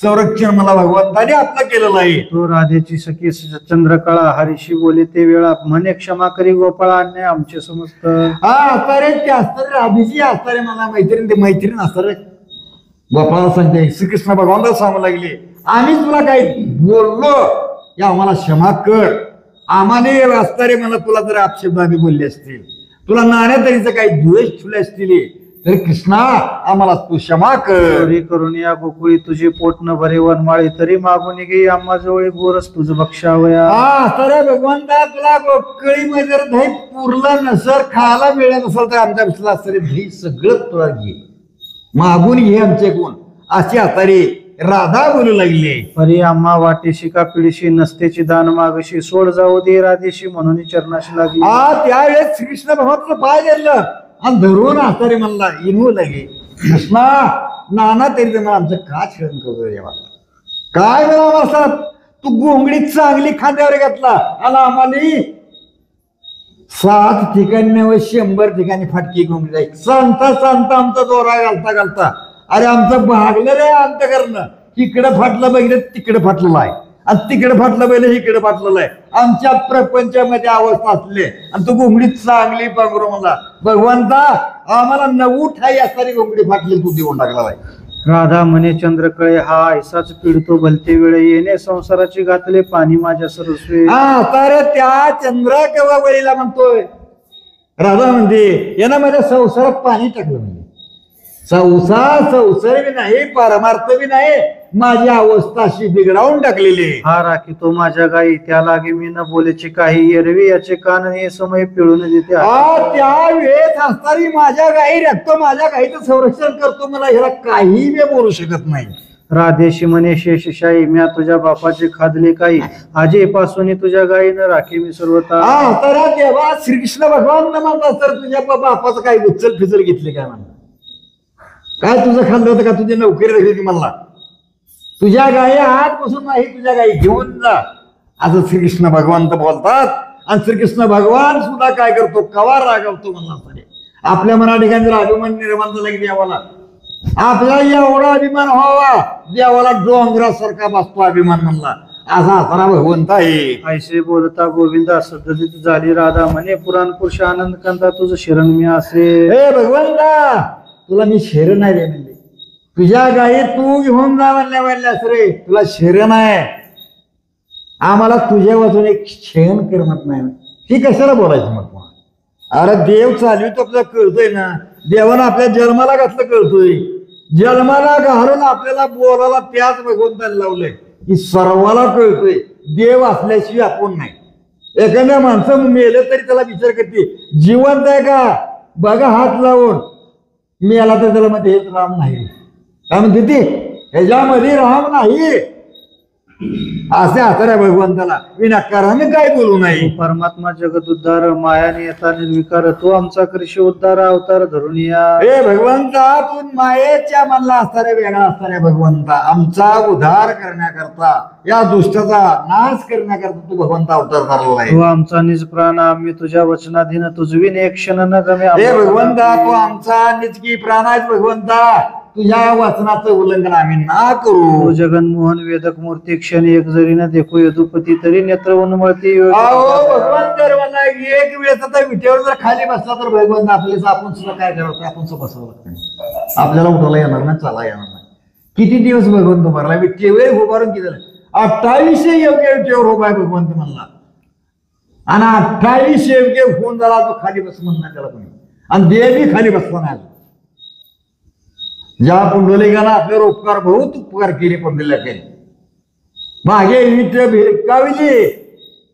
संरक्षण मला भगवंताने आपलं केलेलं आहे.
तो राधेची सखी चंद्रकळा हरीशी बोले ते वेळा म्हणे क्षमा करी गोपाळा अन्याय आमचे समजत.
हा असतारे ते असतारे राधेची असतारे मला मैत्रीण ते मैत्रीण असतारे गोपाळाला सांगते श्रीकृष्ण भगवानला सांगू लागले आम्ही तुला काही बोललो या आम्हाला क्षमा कर. आम्हाला असतारे मला तुला जर अपशब्द आम्ही बोलले असतील, तुला नाण्यातरीचं काही द्वेष ठेवले असतील तर कृष्णा आम्हाला तू क्षमा कर.
करून या गोकुळी तुझे पोट न भरे वनमाळी तरी मागून घे आम्हा जवळ गोरस तुझ बक्षावया.
हा तर भगवंता तुला गोकळीमध्ये जर दही पुरलं नसर खायला मिळत नसेल तर आमच्या विसला असणारे दही सगळं तुला घे, मागून घे आमचे गुण अशी आतारे राधा बोलू लागली.
परी आम्हा वाटेशी का पिढीशी नसतेची दान मागशी सोड जाऊ दे राधेशी म्हणून चरणाशी लागली.
हा त्यावेळेस श्रीकृष्ण भगवंत पाय गेलं आणि धरून आतारे म्हणला इनू लागे कृष्णा नाना तरी तर मला आमचं का छळण करतो देवा, काय मिळावं असं तू गोंगडी चांगली खांद्यावर घेतला आणि आम्हाला 7 ठिकाणी व 100 ठिकाणी फाटकी गोंगडी जाईल. सांगता सांगता आमचा दोरा घालता घालता अरे आमचं भागलं रे अंत करणं. इकडं फाटलं बघितलं तिकडं फाटलेलं आहे आणि तिकडे फाटलं पहिलं इकडे फाटलेलं आहे. आमच्या प्रपंचामध्ये अवस्था असले आणि तू घोंगडी चांगली पांघरू मला भगवंता आम्हाला 9 ठाई असणारी घोंगडी फाटली तू देऊन टाकला आहे.
राधा म्हणे चंद्रकळे हा ऐसाच पिडतो भलते वेळ येणे संसाराची घातले पाणी माझ्या सरस्वे.
हा तर त्या चंद्र केव्हा वळीला म्हणतोय राधा म्हणते यानं माझ्या संसारात पाणी टाकलं म्हणजे संसार बी नाही परमार्थ बी नाही माझी अवस्था अशी बिघडावून टाकलेली.
हा राखी तो माझ्या गाई त्या लागे मी न बोलेची काही एरवी याचे कान हे समय पिळून देते.
त्या वेळेस असताना माझ्या गाई राखतो, माझ्या गाईचं संरक्षण करतो, मला ह्याला काही मी बोलू शकत नाही.
राधेशी म्हणे शेषशाही म्या तुझ्या बापाचे खादले काही आजीपासून तुझ्या गायीनं राखी मी सर्वता.
तर तेव्हा श्रीकृष्ण भगवान म्हणतात तर तुझ्या बापाचं काही उचल फिचल घेतले काय म्हणतात, काय तुझं खाल्लं होतं का, तुझी नोकरी राहिली ती म्हणला तुझ्या गाई आजपासून नाही तुझ्या गाई घेऊन जा असं श्रीकृष्ण भगवान तर बोलतात. आणि श्रीकृष्ण भगवान सुद्धा काय करतो कवा रागवतो म्हणला. आपल्या मना ठिकाणी जर अभिमान निर्माण झाला की देवाला आपल्याला एवढा अभिमान व्हावा देवाला डोंगरासारखा बसतो अभिमान म्हणला असा असणारा भगवंत आहे.
ऐसे बोलता गोविंदा सदलित झाली राधा म्हणे पुराण पुरुष आनंद कंता तुझं शरण मी असे.
हे भगवंता तुला मी शरण आहे रे म्हणजे तुझ्या गाई तू घेऊन जा म्हणल्यास रे तुला शरण आहे. आम्हाला तुझ्या वाचून एक शयन करमत नाही. ही कशाला बोलायचं मग. अरे देव चालवितो आपल्याला कळतोय ना, देवानं आपल्या जन्माला घातलं कळतोय, जन्माला घालून आपल्याला बोलायला त्याच भगवंताने लावलंय की सर्वाला कळतोय देव असल्याशिवाय आपण नाही. एखाद्या माणसं मेलं तरी त्याला विचार करते जिवंत आहे का बघा हात लावून, मेला तर त्याला मध्ये हेच राम नाही काय म्हणते ती ह्याच्यामध्ये राम नाही असे हाताऱ्या भगवंताला विनाकाराने काय बोलू नाही.
परमात्मा जगत उद्धार मायाने येता निर्विकार तो आमचा कृषी उद्धार अवतार धरून या.
हे भगवंता तू मायेच्या मनला असणाऱ्या वेगळा असणाऱ्या भगवंता आमचा उद्धार करण्याकरता या दुष्टाचा नाश करण्याकरता तू भगवंता अवतार झालेला आहे.
तो आमचा निज प्राण आम्ही तुझ्या वचनाधीन तुझविन एक क्षण न गमे.
हे भगवंता तू आमचा निजकी प्राण आहेस भगवंता, तुझ्या वचनाचं उल्लंघन आम्ही ना करू.
जगनमोहन वेदक मूर्ती क्षण एक जरी न देखो यदुपती तरी नेत्र उन्मळती.
भगवंत मला एक वेळेस आता विटेवर जर खाली बसला तर भगवंत आपल्याच आपण सुद्धा काय करावं आपण सुद्धा बसावं लागतं. आपल्याला उठायला येणार नाही, चाला येणार नाही. किती दिवस भगवंत उभारला विटेवर उभारून किती झालं 28 योग्य विटेवर उभा आहे भगवंत म्हणला आणि 28 योग्य होऊन झाला तो खाली बस म्हणणार त्याला कोणी आणि देवी खाली बसला नाही. ज्या पुंडलिकानं आपल्यावर उपकार बहुत उपकार केले पुंडलिकाने, मागे वीट भिरकावली,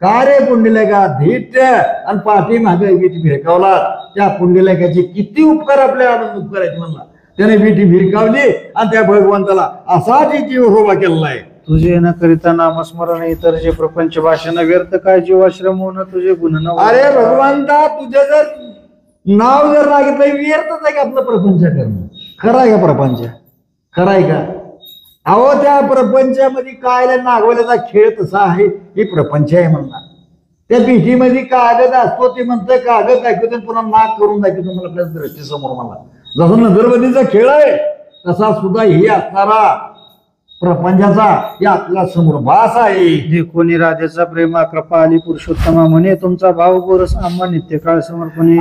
का रे पुंडलिका धीट, आणि पाठी मागे वीट भिरकावला. त्या पुंडलिकाचे किती उपकार आपल्या आनंद उपकार आहेत म्हणला. त्याने वीट भिरकावली आणि त्या भगवंताला असाच जीव उभा केलेला आहे.
तुझे न करिता नामस्मरण इतर जे प्रपंच भाषण व्यर्थ काय जीवाश्रम होणं तुझे गुण न.
अरे भगवंता, तुझं जर नाव जर लागलं व्यर्थच आहे का आपलं प्रपंच करणं? खरं आहे का प्रपंच? खरं आहे का? अहो त्या प्रपंचामध्ये काय नागवल्याचा खेळ तसा आहे. ही प्रपंच आहे म्हणणार. त्या पिठीमध्ये कागद असतो, ते म्हणतं कागद दाखवतो पुन्हा नाक करून दाखवतो मला आपल्या दृष्टीसमोर. मला जसं नजरबंदीचा खेळ आहे तसा सुद्धा ही असणारा प्रपंचाचा या आपल्या समोर भास आहे.
देखोनी राधेचा प्रेमा कृपा आली पुरुषोत्तमा म्हणे तुमचा भाव गोरस आम्हा नित्य काळ समर्पणे.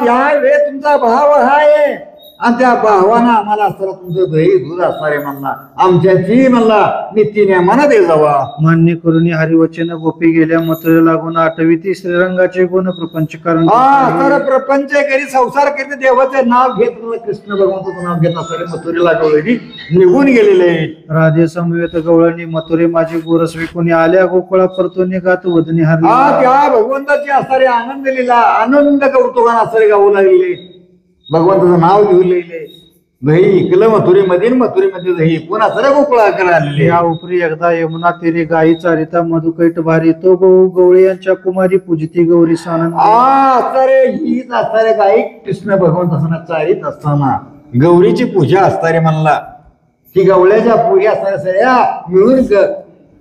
त्यावेळी तुमचा भाव आहे आणि त्या भावानं आम्हाला असताना तुमचं दही दूध असणारे म्हणला आमच्याची म्हणला नित्य नियमानं दे जावा.
मान्य करून हरिवचन गोपी गेल्या मथुरे लागून आठवी श्रीरंगाचे गुण प्रपंच कारण.
तर प्रपंच करी संसार करीत देवाचं नाव घेत कृष्ण भगवंताचं नाव घेत असणारे मथुरेला गवळणी निघून गेलेले.
राधे समवेत गवळणी मथुरे माझी गोरस विकून आल्या गोकुळा परतोनी गात वदनी हरली.
त्या भगवंताची असणारे आनंद लिहिला, आनंद कौतुकान असणारे गाऊ लागले, भगवंताचं नाव घेऊन लिहिले. दही इकलं मथुरीमध्ये, मथुरीमध्ये दही पुन्हा सर गोकुळा करायला.
या उपरी एकदा यमुना तेरी गायी चारिता मधुकैट भारी तो गवळी यांच्या कुमारी पूजिती गौरी सानंद.
असणारे हीच असणारे गायी कृष्ण भगवंत असताना चारित असताना गौरीची पूजा असणारे म्हणला. ही गवळ्याच्या पूजा असणाऱ्या सगळ्या मिळून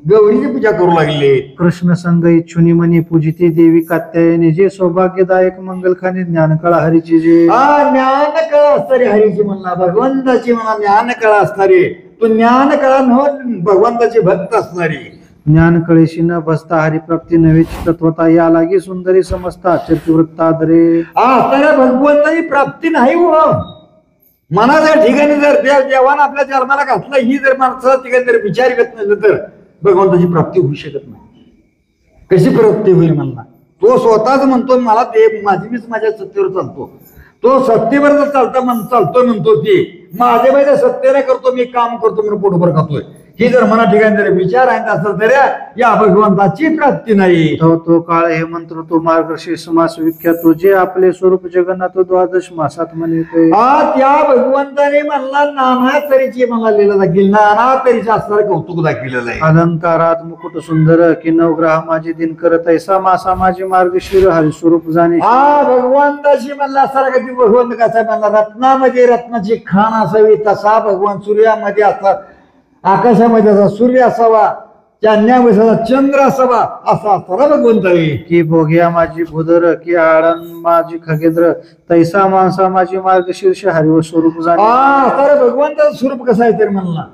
गौरीची पूजा करू लागले.
कृष्ण संग इच्छुनी मनी पूजिती देवी कात्यायनी जे सौभाग्यदायक मंगलखानी ज्ञानकळा हरीची जे.
ज्ञान कळा असणारी हरीची म्हणला, भगवंताची म्हणा ज्ञान कळा असणारी. तू ज्ञान कळा न भगवंताची भक्त असणारी.
ज्ञान कळेशी न बसता हरिप्राप्ती नव्हे तत्वता या लागी सुंदरी समजता चरितवृत्तादरे.
असणाऱ्या भगवंताची प्राप्ती नाही हो. मनाच्या ठिकाणी जर देवानं आपल्या जन्माला घातलं, ही जर माणसाच्या ठिकाणी जर विचार करत नसेल तर भगवंताची प्राप्ती होऊ शकत नाही. कशी प्राप्ती होईल म्हणला? तो स्वतःच म्हणतो मला ते मीच माझ्या सत्तेवर चालतो. तो सत्तेवर जर चालतोय म्हणतो ती माझ्या सत्तेने करतो, मी काम करतो म्हणून पोटभर खातोय. ही जर मना ठिकाणी जर विचार आहे असेल तर या भगवंताची प्राप्ती नाही.
तो काळ हे मंत्र तो मार्गशीर्ष मास विख्यात तो जे आपले स्वरूप जगन्नाथ द्वादश मासात म्हणते.
त्या भगवंताने म्हणला नाना तऱ्हेची मला लिहिलं दाखील, नाना तऱ्हेचे असणारं कौतुक दाखविलेलं आहे.
अलंकारात मुकुट सुंदर की नवग्रह माझी दिनकर तैसा मासा माझी मार्गशीर हरिस्वरूप जाणे.
भगवंताशी म्हणला असणारा कधी भगवंत कसा म्हणला रत्नामध्ये रत्नाची खाण असावी तसा भगवान सूर्यामध्ये असा, आकाशामध्ये असा सूर्य असावा, चांदण्यामध्ये चंद्र असावा असा असणारा भगवंत आहे.
की भोग्या माझी भूधर की आळण माझी खगेंद्र तैसा माणसा माझी मार्गशीर्ष हरिव स्वरूप जाणे.
तर भगवंताचं स्वरूप कसं आहे तर म्हणला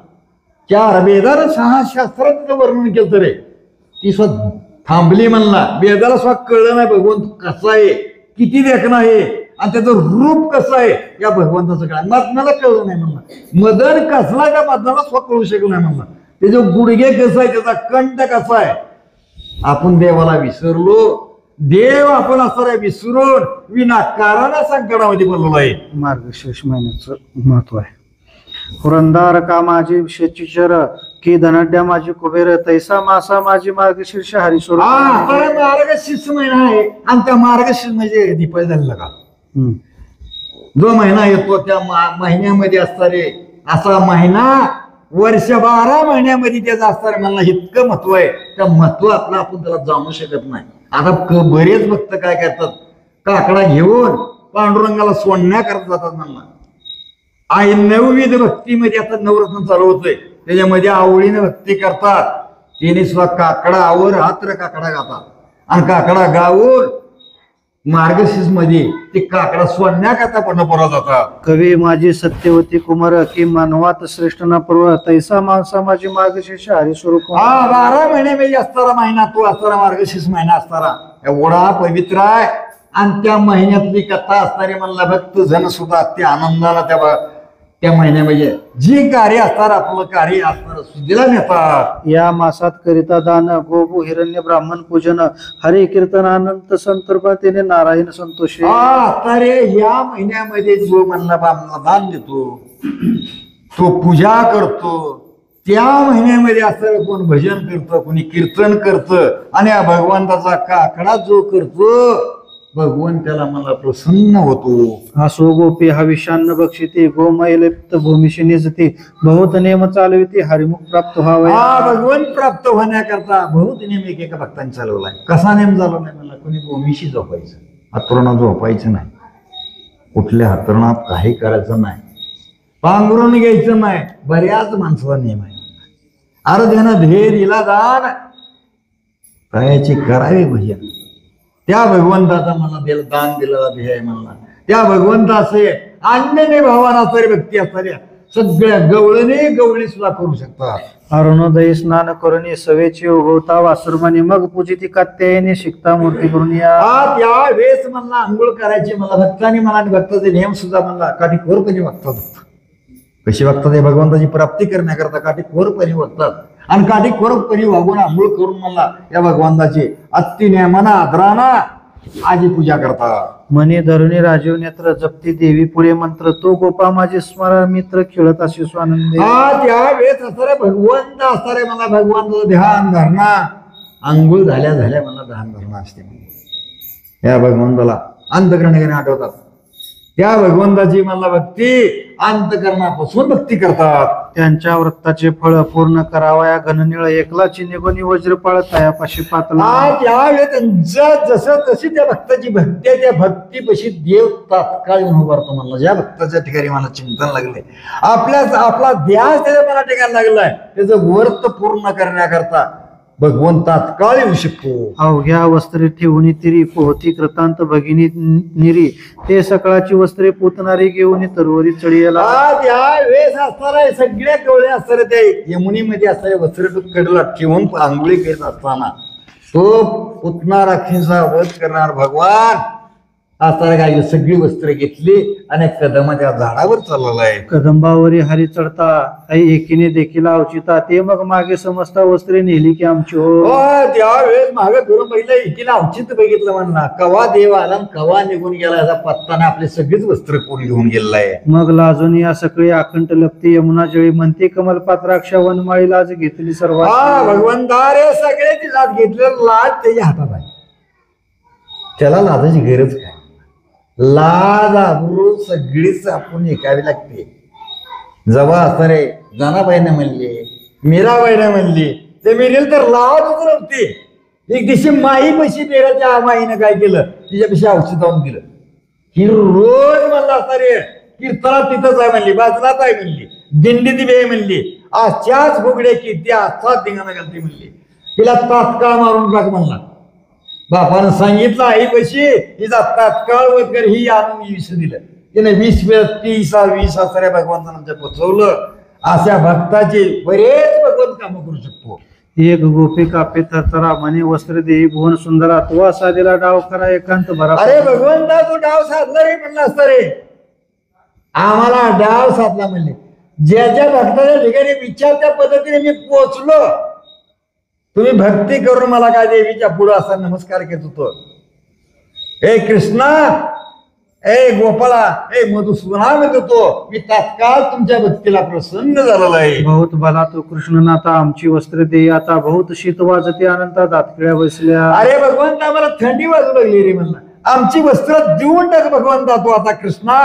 4 वेदाला 6 शास्त्राचं वर्णन केलं रे. ती स्वतः थांबली म्हणला. वेदाला स्वतः कळलं नाही भगवंत कसा आहे, किती देखणं आहे आणि त्याचं रूप कसं आहे या भगवंताचं काय मदनाला कळलं नाही म्हणला. मदन कसला त्या मदनाला स्वतः कळू शकलं नाही म्हणला. त्याचे गुडघे कसं आहे, त्याचा कंठ कसा आहे. आपण देवाला विसरलो, देव आपण असणारा विसरून विनाकारानं संकटामध्ये पडलेलो आहे.
मार्गशीर्ष महिन्याचं महत्व आहे. पुरंदार का माझी शचीचर की धनाढ्या माझी कुबेर तैसा मासा माझी मार्गशीर्ष हरिस्वरूप.
मार्गशीर्ष महिना आहे आणि त्या मार्गशीर्ष म्हणजे दिपाळी झालेला का जो महिना येतो त्या महिन्यामध्ये असणारे असा महिना वर्ष 12 महिन्यामध्ये त्याचं असणारे मला इतकं महत्व आहे. त्या महत्वातलं आपण त्याला जाणू शकत नाही. आता बरेच भक्त काय करतात, काकडा घेऊन पांडुरंगाला सोडण्या करत जातात म्हणला. आई नवविध भक्तीमध्ये आता नवरत्न चालू होतोय, त्याच्यामध्ये आवडीने भक्ती करतात. तिने सुद्धा काकडा आवर रात्र काकडा गातात आणि काकडा गाऊन मार्गशीर्ष मध्ये ते काकडा सोडण्याकरता पंढरपुरात जातात.
कवी माझी सत्यवती कुमार की मानवात श्रेष्ठ ना पर्व तैसा माणसा माझी मार्गशीर्ष हरिस्वरूप.
12 महिन्यामध्ये असणारा महिना तो असणारा मार्गशीर्ष महिना असणारा एवढा पवित्र आहे. आणि त्या महिन्यातली कथा असणारी म्हणला भक्त जन सुद्धा त्या आनंदाला त्या महिन्यामध्ये जी कार्य असणार आपलं कार्य असणार सुद्धीला नेतात.
या मासात करिता दान गोगु हिरण्य ब्राह्मण पूजन हरे कीर्तन अनंत संतर्पतेने नारायण संतोषे.
तर या महिन्यामध्ये जो म्हणला दान देतो तो पूजा करतो, त्या महिन्यामध्ये असं कोण भजन करतं, कोणी कीर्तन करतं, आणि या भगवंताचा काकडा जो करतो भगवंत त्याला मला प्रसन्न होतो.
असो गोपी हविषान्न बक्षिते गोमयलिप्त भूमिशी निजते बहुत नेम चालविते हरिमुख प्राप्त व्हावया.
हा भगवंत प्राप्त होण्याकरता बहुत नेम एकेका भक्तांनी चालवलाय. कसा नेम झाला नाही मला, कोणी भूमीशी झोपायचं, हातरुणात झोपायचं नाही, कुठल्या हातरुणात काही करायचं नाही, पांघरून घ्यायचं नाही. बऱ्याच माणसाचा नियम आहे. अर्ध्यानं ध्येय दिला दान कायाची करावे भजन. त्या भगवंताचा मला दिलं दान दिलेला ध्येय म्हणला. त्या भगवंताचे अन्यने भावाना असणारी व्यक्ती असणाऱ्या सगळ्या गवळणी गवळी सुद्धा करू शकतात.
अरुणोदयी स्नान करुणी सवेची उगवता वासुरमानी मग पूजिती कात्यायनी शिकता मूर्ती करून या.
त्या वेळेस म्हणला आंघोळ करायची मला भक्तांनी मला, आणि भक्ताचे नियम सुद्धा म्हणला काटेकोरपणे वागतात. कशी वागतात? हे भगवंताची प्राप्ती करण्याकरता काटेकोरपणे वागतात, आणि काटेकोरपणे वागून आंघोळ करून मला या भगवंताची अति नियमाना आदराना आजी पूजा करतात.
मनी धरुणी राजीव नेत्र जपती देवी पुढे मंत्र तो गोपा माझे स्मरण मित्र खेळत असे स्वानंदे.
त्या वेळेस असणारे भगवंत असणारे मला भगवंताचं ध्यान धरणा, आंघोळ झाल्या झाल्या मला ध्यान धरणं असते. या भगवंताला अंतकरणाने आठवतात. त्या भगवंताची मला भक्ती अंतकरणापासून भक्ती करतात.
त्यांच्या व्रताचे फळ पूर्ण करावया घननिळ एकलाची निगोनी वज्रपाळ तयापाशी पातला.
त्यावेळेस त्यांचं जसं तशी त्या भक्ताची भक्ती आहे, त्या भक्तीपाशी देव तात्काळ येऊन उभारतो म्हणला. ज्या भक्ताच्या ठिकाणी मला चिंतन लागले, आपला ध्यास त्याच्या मला ठिकाणी लागलाय, त्याचं व्रत पूर्ण करण्याकरता भगवंत तात्काळ येऊ शकतो.
अवघ्या वस्त्रे ठेवून तिरी पोहती कृतांत भगिनी निरी ते सकाळची वस्त्रे पुतणारी घेऊन तरवरी चढीला.
त्या वेळेस असणारा सगळ्या डोळे असणारे ते यमुनीमध्ये असणारे वस्त्र कडला ठेवून आंघोळी घेत असताना तो पुतना राक्षींचा वध करणार भगवान असणारे काय सगळी वस्त्र घेतली आणि कदमाच्या झाडावर चाललेला आहे.
कदंबावरी हरी चढता आई एकीने देखील अवचिता ते मग मागे समजता वस्त्रे नेली की आमची हो.
त्यावेळेस मागे फिरून बघितलं, एकीला अवचित बघितलं म्हणला. कवा देव आला कवा निघून गेला याचा पत्ताने आपले सगळीच वस्त्र कोण घेऊन गेलेला आहे.
मग लाजून या सगळी आखंड लपते यमुना जळी म्हणते कमलपात्राक्षा वनमाळी लाज घेतली सर्व.
भगवंता रे सगळ्याची लाज घेतलेलं लाज त्याच्या हातात आहे. त्याला लाजाची गरज काय? लाज आबरू सगळीच आपण ऐकावी लागते. जेव्हा असणारे जनाबाईने म्हणले, मीराबाईने म्हणली, ते मिळेल तर लाज उतरवते. एक दिवशी माई पशी मेराच्या माईने काय केलं, तिच्यापेक्षा औषध जाऊन दिलं. ही रोज म्हणला असणारे कीर्तनात तिथंच आहे म्हणली, बाजलाच आहे म्हणली, दिंडी दिली आहे म्हणली, अशाच फुगडे की त्या असाच धिंगाणा घालते म्हणली. तिला तात्काळ मारून टाक म्हणला. बापानं सांगितलं आई पशी हिचा तात्काळ वध कर, ही आणून 20 दिलं. तिने 20 वेळा 30 असणाऱ्या भगवंतानं आमच्या पोचवलं. अशा भक्ताचे बरेच भगवंत कामं करू शकतो.
एक गोपी कापे थरथरा म्हणे वस्त्र देई भुवन सुंदरा तो साधेला डाव खरा एकांत भरा.
अरे भगवंता तू डाव साधला रे म्हणला असता रे, आम्हाला डाव साधला म्हणले. ज्या भक्ताच्या ठिकाणी विचार त्या पद्धतीने मी पोचलो. तुम्ही भक्ती करून मला काय देवीच्या पुढे असा नमस्कार घेत होतो. ए कृष्णा, ए गोपाळा, ए मधुसूदना म्हणत होतो, मी तात्काळ तुमच्या भक्तीला प्रसन्न झालेला आहे.
बहुत भला तो कृष्णनाथा आमची वस्त्र देई आता बहुत शीत वाजते अनंता दातखिळ्या बसल्या.
अरे भगवंता आम्हाला थंडी वाजू लागली रे म्हणला, आमची वस्त्र देऊन टाक भगवंता तू आता. कृष्णा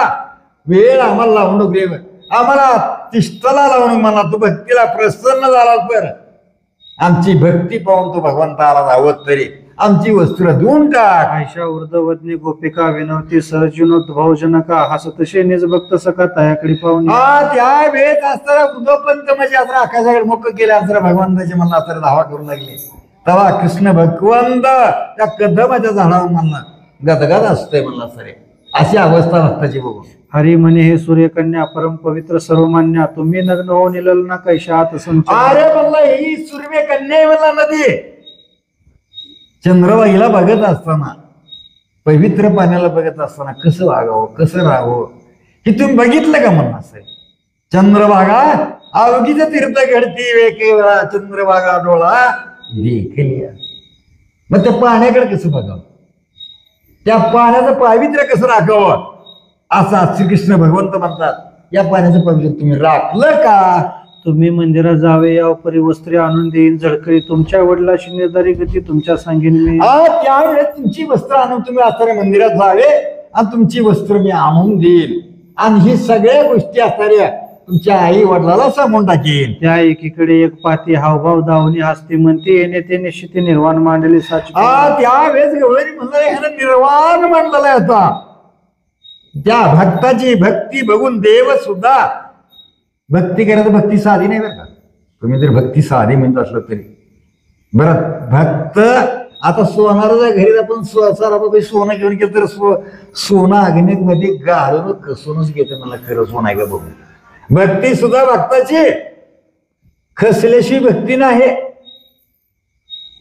वेळ आम्हाला लावून नको रे, आम्हाला तिष्ठला लावून म्हणा, तू भक्तीला प्रसन्न झाला तर आमची भक्ती पाहून तो भगवंताला धावत तरी आमची वस्त्र देऊन टाक.
आयशा ऊर्ध्ववदनी गोपिका विनवती सहजनोद्भवजनका हसतशे निज भक्त सखा तयाकडे पाहून.
त्या वेळेत असताना उदोपंत म्हणजे असं आकाशाकडे मोक केले असताना भगवंताचे मला असताना धावा करू लागले. तेव्हा कृष्ण भगवंत त्या कदमाच्या झाडावर म्हणला गदगद असतोय म्हणला सरे. अशी अवस्था भक्ताची बघून
हरी म्हणे हे सूर्यकन्या परम पवित्र सर्वमान्या तुम्ही नग्न होऊन निलल ना कैशा आत संच.
अरे म्हणला ही सूर्य कन्या म्हणला नदी चंद्रभागीला बघत असताना, पवित्र पाण्याला बघत असताना कसं वागावं कसं राहावं हे तुम्ही बघितलं का म्हणला सर. चंद्रभागा अवघीच तीर्थ घडती वेकेवळा चंद्रभागा डोळा देखली. मग त्या पाण्याकडे कसं बघावं, त्या पाण्याचं पावित्र्य कसं राखावं असं श्रीकृष्ण भगवंत म्हणतात. या पाण्याचं पवित्र तुम्ही राखलं का?
तुम्ही मंदिरात जावे या परी वस्त्रे आणून देईन झळकळी तुमच्या वडिलाशी निर्धारी गती तुमच्या सांगेन मी.
त्यावेळेस तुमची वस्त्र आणून तुम्ही असणाऱ्या मंदिरात जावे आणि तुमची वस्त्र मी आणून देईल आणि ही सगळ्या गोष्टी असणाऱ्या तुमच्या आई वडिलाला सांगून टाकेन.
त्या एकीकडे एक पाती हावभाव दावणी हस्ती म्हणते येणे ते निश्चित निर्वाण मांडले साच.
त्यावेळेस गवळणी म्हणलं निर्वाण मांडलेला आहे आता. त्या भक्ताची भक्ती बघून देव सुद्धा भक्ती करायचं. भक्ती साधी नाही बरं का. तुम्ही जर भक्ती साधी म्हणत असलं तरी बरं. भक्त आता सोनाराच्या घरी आपण सारा सोनं घेऊन गेलं तर सोनं अग्नीत मध्ये घालून कसूनच घेते. मला खरं सोनं आहे का बघून. भक्ती सुद्धा भक्ताची खसल्याशी भक्ती नाही.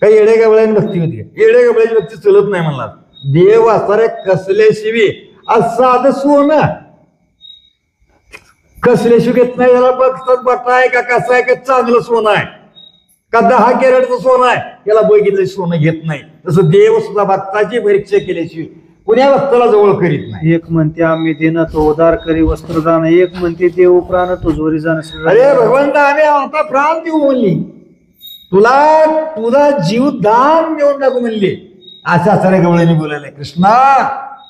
काही येडे गवळ्याने भक्ती होती. येडे गवळ्याची भक्ती चलत नाही म्हणला. देव असणाऱ्या कसल्याशिवी साधं सोनं कसल्याशिवी घेत नाही. याला बघतात बटा आहे का कसं आहे का चांगलं सोनं आहे का 10 कॅरेटचं सोनं आहे याला बघितलं सोनं घेत नाही. तसं देव सुद्धा भक्ताची परीक्षा केल्याशिवाय कुण्या भक्ताला जवळ करीत नाही.
एक म्हणते आम्ही देणं तो उदार करी वस्त्रदान एक म्हणते देव प्राण तुझोरी जाण.
अरे भगवंत आम्ही आता प्राण देऊ म्हणली. तुला तुझा जीव दान देऊन टाकू म्हणली. अशा साऱ्या गवळ्यांनी बोलायला कृष्णा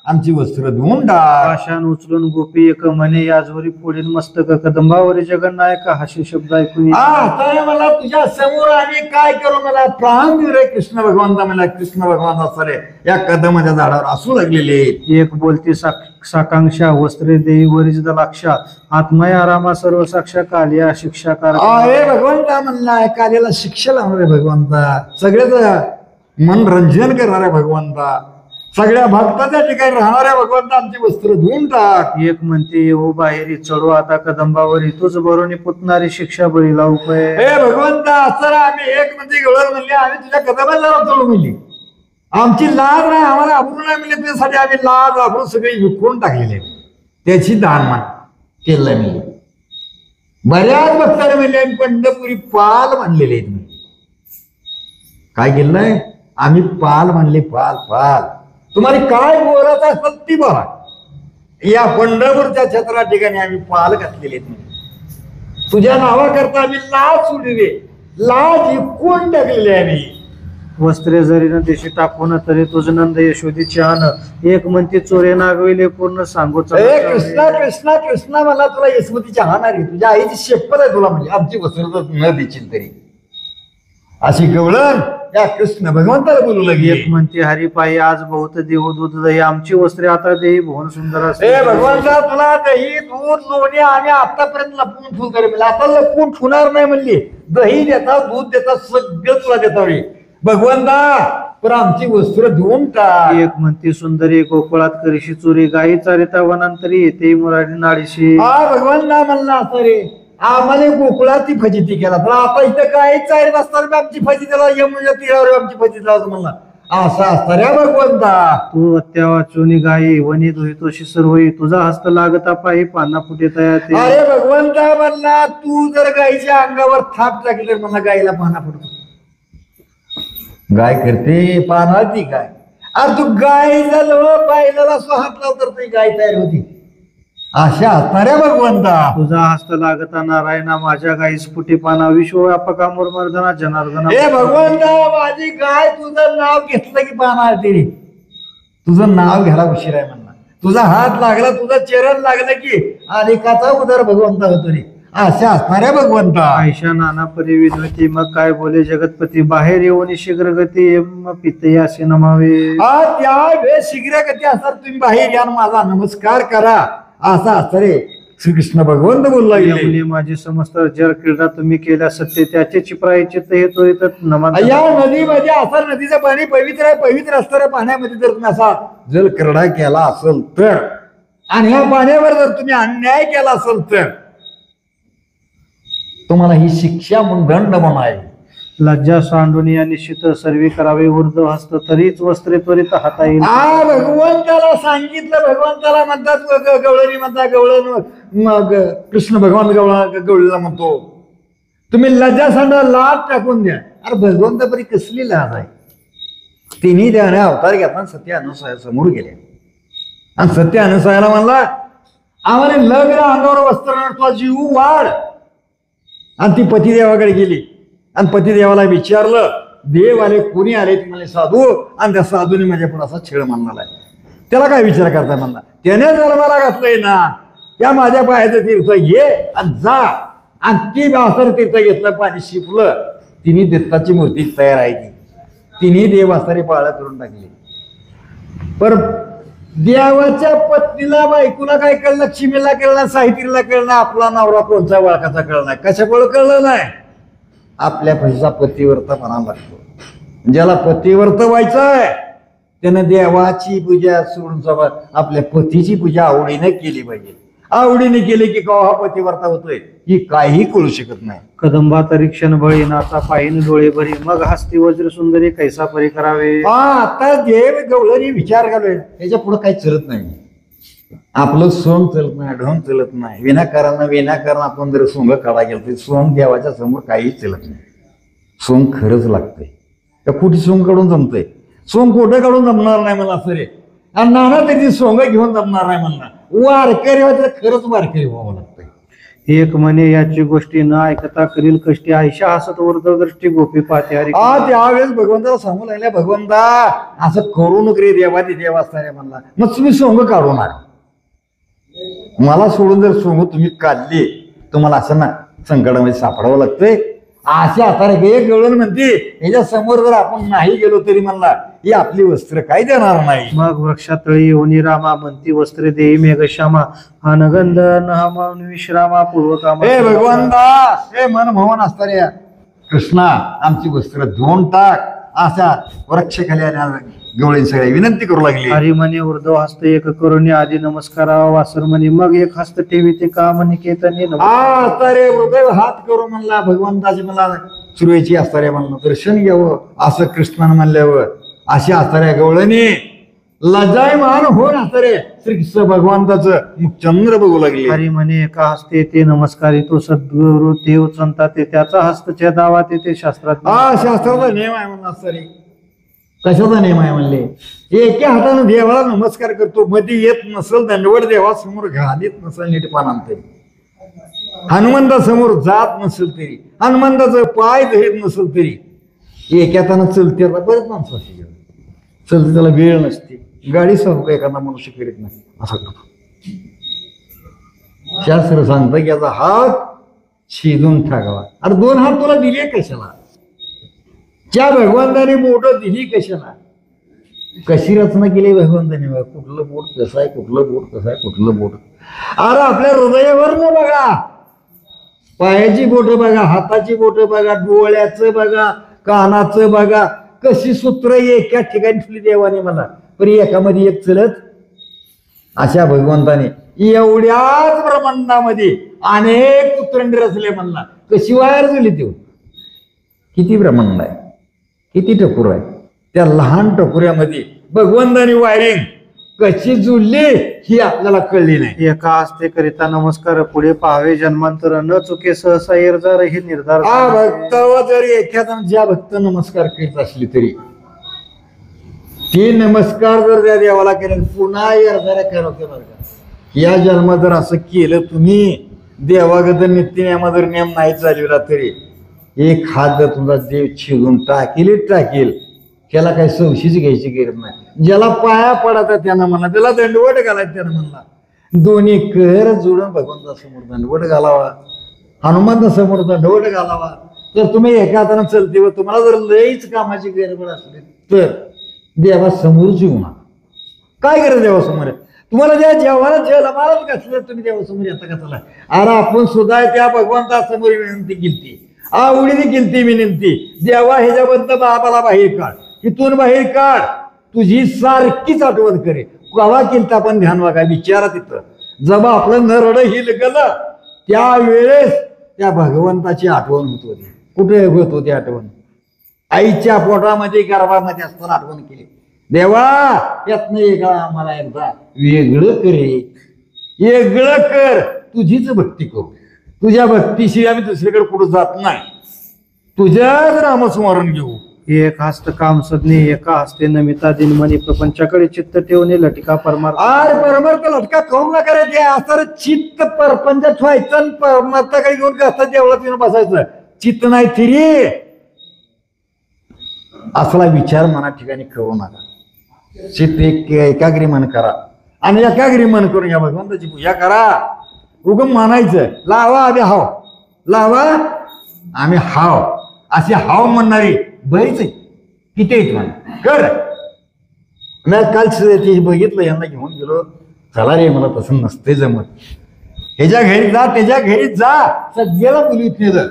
आमची वस्त्र धुवून टाक.
पाषाण उचलून गोपी एक म्हणे याजवरी पुढील मस्तक कदंबावरी जगन्नायक हाशी शब्द ऐकून
आता मला तुझ्या समोर आम्ही काय करू. मला प्राण देऊ रे कृष्ण भगवंता. मला कृष्ण भगवंता सारे या कदमाच्या झाडावर असू लागलेले.
एक बोलती साकांक्षा वस्त्रे देई वरीज दलाक्षा आत्मय आरामा सर्व साक्षा कालिया शिक्षा
अरे भगवंता म्हणला कार्याला शिक्षा लावणार आहे भगवंता. सगळ्याच मनोरंजन करणाऱ्या भगवंता. सगळ्या भक्ताच्या ठिकाणी राहणाऱ्या भगवंता आमची वस्त्र धुवून टाक.
एक म्हणते येऊ बाहेरी चढू आता कदंबावरी तुझ बरोनी पुतणारी शिक्षा बळी लावू पाय.
हे भगवंता असं आम्ही एक म्हणजे गवळ म्हणले आम्ही तुझ्या कदमाला चढू म्हणली. आमची लाज नाही आम्हाला आबरू नाही म्हणले. तुझ्यासाठी आम्ही लाज आबरू सगळी विकून टाकलेली त्याची दान मान केलं मी. बऱ्याच भक्ताने म्हणले आम्ही पंढरपुरी पाल मानलेले आहेत. काय केलंय आम्ही पाल मानले. पाल पाल तुम्हाला काय बोलायचं असेल ती बोला. या पंढरपूरच्या छत्रा ठिकाणी आम्ही पाल घातलेले आहेत. तुझ्या नावाकरता आम्ही लाज सोडली. लाज विकून टाकलेली आम्ही.
वस्त्रे जरी न देशी टाकून तरी तुझ नंद यशोदीची आण एक म्हणते चोरे नागविले पूर्ण सांगू.
कृष्णा कृष्णा कृष्णा मला तुला यशवतीची हाणार आहे. तुझ्या आईची शेपत आहे तुला म्हणजे आमची वस्त्र न देशील तरी अशी गवळण या कृष्ण भगवंताला बोलू लागली.
एक म्हणते हरिपाई आज बहुत देऊ दूध दही आमची वस्त्रे आता देही भुवन सुंदर
हे भगवंता तुला दही दूध लोणी आम्ही आतापर्यंत लपवून ठेवून करे म्हणजे आता लपवून ठेवणार नाही म्हणली. दही देतात दूध देतात सगळं तुला देता भगवंता पण आमची वस्त्र धुवून टाक.
एक म्हणते सुंदरी गोकुळात करीशी चोरी गायी चारिता वनांतरी येते मुरारी नाडीशी.
भगवंता म्हणला असं रे आम्हाला गोकुळात ती फजिती केला तर आता इथं काय चालत असताना आमची फजितीला यमुच्या तीरावर आमची फजिती लावतो म्हणला. असं असतं रे भगवंता.
तू अत्या वाचोनी गायी वनी धुईतोशी सर्वई तुझा हस्त लागता पाही पाना फुटे तयार.
अरे भगवंता म्हणला तू जर गायीच्या अंगावर थाप टाकली तर म्हणला गायीला पाना फुटतो. गाय करते पाना ती गाय. अरे तू गाय झालं पाहिला हात लावतर ती गाय तयार होती. अशा असणाऱ्या भगवंता
तुझा हस्त लागता नारायणा माझ्या गायीस फुटे पाना विश्वव्यापका मुरमर्दना जनार्दना.
हे भगवंता माझी गाय तुझं नाव घेतलं की पाना ती. तुझं नाव घ्यायला उशीर आहे म्हणला. तुझा हात लागला तुझं चरण लागलं की अनेकाचा उदर भगवंता होतो रे. अशा असणाऱ्या भगवंता.
आयशा नाना परी विद्वती मग काय बोले जगतपती बाहेर येऊन शीघ्र गती पितया असे नमावे.
त्या वेळेस शीघ्र गती असणार तुम्ही बाहेर या माझा नमस्कार करा असा असतं रे. श्रीकृष्ण भगवंत बोलला
गेले माझी समस्त जर क्रीडा तुम्ही केल्या सत्य त्याचे चिपरायचे हे त्वरित नमन.
या नदीमध्ये असं नदीचं पाणी पवित्र आहे. पवित्र असणाऱ्या पाण्यामध्ये जर तुम्ही असा जल क्रीडा केला असेल तर आणि ह्या पाण्यावर जर तुम्ही अन्याय केला असेल तर तुम्हाला ही शिक्षा म्हणून दंड म्हणून आहे.
लज्जा सांडून या निश्चित सर्वी करावे ऊर्ध्व हस्त तरीच वस्त्रे त्वरित हाता येईल.
भगवंताला सांगितलं. भगवंताला म्हणतात गवळणी म्हणतात गवळण मग कृष्ण भगवान गवळीला म्हणतो तुम्ही लज्जा सांडा लाज टाकून द्या. अरे भगवंत परी कसली लाज आहे. तिन्ही त्याने अवतार घेतला सत्य अनुसया समोर गेले आणि सत्य अनुसयाला म्हणला आम्हाला लग्न अंगावर वस्त्र तुझा जीव वाढ. आणि ती पतिदेवाकडे गेली आणि पतिदेवाला विचारलं, देव आले कोणी आले तुम्हाला? साधू. आणि त्या साधूने माझ्या पुढे असा छेड मानला आहे. त्याला काय विचार करता म्हणला, त्याने जन्माला घातलंय ना, त्या माझ्या पायाचं तीर्थ घे आणि जा. आणि ती वासर तीर्थ घेतलं, पाणी शिपलं, तिने दत्ताची मूर्ती तयार आहे ती, तिने देवासारे पाळा करून टाकली. पर देवाच्या पत्नीला बायकोला काय कळलं? लक्ष्मीला कळलं, साहित्रीला कळलं, आपला नवरा कोणचा वळखाचा कळला. कशामुळे कळलं नाही? आपल्या पैसा पतिव्रतपणा लागतो. ज्याला पतिव्रत व्हायचं आहे त्यानं देवाची पूजा सोडून आपल्या पतीची पूजा आवडीने केली पाहिजे. आवडीने केली की हा पतिव्रता होतोय ही काही कळू शकत नाही.
कदंबा तरी क्षणभळी नाचा पाहिन डोळे भरी, मग हस्ती वज्र सुंदरी कैसा परी करावे.
आता देव गवळणी विचार घालूया, त्याच्या पुढे काही चलत नाही. आपलं सोंग चलत नाही, ढोंग चलत नाही. विनाकारण आपण जर सोंग काढा गेलं तर सोंग देवाच्या समोर काहीच चलत नाही. सोंग खरंच लागतंय. त्या कुठे सोंग काढून जमतंय? सोंग कुठं काढून जमणार नाही मला असं रे. आणि नाना त्याची सोंग घेऊन जमणार नाही म्हणणार. वारकरी व्हायचं खरंच वारकरी व्हावं लागतंय.
एक म्हणे याची गोष्टी न ऐकता करील कष्टी, आयशा हसत वरदृष्टी गोपी पाहते हरी.
त्यावेळेस भगवंताला सांगू लागल्या, भगवंता असं करू नको रे, देवादी देव असणारे म्हणला. मग तुम्ही सोंग काढू नका. मला सोडून जर सोंग तुम्ही काढली तुम्हाला असं ना संकटामध्ये सापडावं लागतंय. असे आता एक गवळण म्हणते ह्याच्या समोर जर आपण नाही गेलो तरी म्हणला ही आपली वस्त्र काय देणार नाही.
मग वृक्षातळी योनी रामा म्हणती वस्त्रे देई मेघश्यामा, अनगंध नहमान विश्रामा पूर्वकामा.
हे भगवंता, हे मनमोहन असणारे कृष्णा आमची वस्त्र धुवून टाक. अशा वृक्ष खाली गवळी सगळ्या विनंती करू लागली.
हरी म्हणे ऊर्ध्व हस्त एक करुणी आधी नमस्कारा, वासर म्हणे मग एक हस्त ठेवी ते का म्हणे केतने.
रे हृदय हात करू म्हणला भगवंताची मला सुरवेची असणाऱ्या म्हणलं दर्शन घ्यावं असं कृष्णानं म्हणल्यावर अशी असणाऱ्या गवळणी लजायमान होऊन असणारे श्रीकृष्ण भगवंताचं मुखचंद्र बघू लागले.
हरी म्हणे एका हस्ते ते नमस्कारी तो सद्गुरु देव संता ते त्याचा हस्तच्या दावा ते शास्त्रात.
शास्त्राचा नियम आहे म्हणला असणारे. कशाचा नियम आहे म्हणले? एका हातानं देवाला नमस्कार करतो, मध्ये येत नसल दंडवट देवासमोर घालीत नसल नीटपानांत, हनुमंतासमोर जात नसेल तरी, हनुमंताचं पाय धरीत नसेल तरी एका हातानं चलते. बरेच माणसं अशी चलते, त्याला वेळ नसते, गाडी सहू एखादा मनुष्य करीत नाही असं करतो. शास्त्र सांगतं की याचा हात शिजून टाकावा. अरे दोन हात तुला दिले कशाला? ज्या भगवंताने बोट दिली कशाला? कशी रचना केली भगवंताने? कुठलं बोट कसं आहे, कुठलं बोट कसं आहे, कुठलं बोट. अरे आपल्या हृदयावर न बघा, पायाची बोट बघा, हाताची बोट बघा, डोळ्याचं बघा, कानाचं बघा, कशी सूत्र एका ठिकाणी ठेवली देवाने मला. पण एकामध्ये एक चलत. अशा भगवंताने एवढ्याच ब्रह्मांडामध्ये अनेक उतरंडी रचले म्हणला. कशी वायर झाली ती? किती ब्रह्मांड आहे, किती टकोर आहे. त्या लहान टकोऱ्यामध्ये भगवंतानी वायरिंग कशी जुळली ही आपल्याला कळली नाही.
एका हस्ते करिता नमस्कार पुढे पाहावे जन्मांतर न चुके सहसा येरजार हे निर्धार.
हा भक्तावर जरी एखादा ज्या भक्त नमस्कार करीत असली तरी ते नमस्कार जर त्या देवाला केले पुन्हा येरजाऱ्या करवते बरं का. या जन्मात जर असं केलं तुम्ही देवागत नित्यनेमा जर नियम नाही चालविला तरी एक हात जर तुमचा देव छिजून टाकेल त्याला काही सवशीच घ्यायची गरज नाही. ज्याला पाया पडायचा त्यानं म्हणला, त्याला दंडवट घालायचं त्यानं म्हणला. दोन्ही कर जोडून भगवंतासमोर दंडवट घालावा, हनुमंतासमोर दंडवट घालावा. तर तुम्ही एका हातानं चलते व तुम्हाला जर लईच कामाची गडबड असली तर देवासमोर जीव नका. काय करायचं देवासमोर? तुम्हाला ज्या जेवणाला जेवला महाराज घातलं तुम्ही देवासमोर येता का? चला अरे आपण सुद्धा त्या भगवंतासमोर विनंती केली, आवडीने केली विनंती. देवा ह्याच्याबद्दल बाबाला बाहेर काढ, इथून बाहेर काढ, तुझी सारखीच आठवण करे. कवा केलं आपण ध्यान बघा, विचारा तिथं. जेव्हा आपलं नरड हिल गेलं त्यावेळेस त्या भगवंताची आठवण होत होती. कुठे होत होती आठवण? आईच्या पोटामध्ये गर्भामध्ये असताना आठवण केली. देवा यातनं एका आम्हाला एकदा वेगळं करे, वेगळं कर, तुझीच भक्ती करू. तुझ्या भक्तीशिवाय आम्ही दुसरीकडे कुठं जात नाही. तुझ्याच नामस्मरण घेऊ,
एक हस्त काम सज्ञे एका हस्ते नमिता दिनमणी प्रपंचाकडे चित्त ठेवणे लटिका परमार्थ
आर परमार्थ लटका करू नका रे ते असं चित्त परपंच ठेवायचं आणि परमार्थाकडे घेऊन कसं देवळात येऊन बसायचं. चित्त नाही थिरी असला विचार मना ठिकाणी करू नका. चित्त एकाग्री मन करा आणि एकाग्री मन करून या भगवंताची पूजा करा. उगम मानायचं लावा आम्ही हाव, लावा आम्ही हाव, असे हाव म्हणणारी बरीच आहे. किती आहेत म्हणा कर. मी काल ते बघितलं, यांना घेऊन गेलो. चला रे मला तसं नसते जमत. ह्याच्या घरी जा त्याच्या घरी जा सगळ्याला बोलवीत नेलं.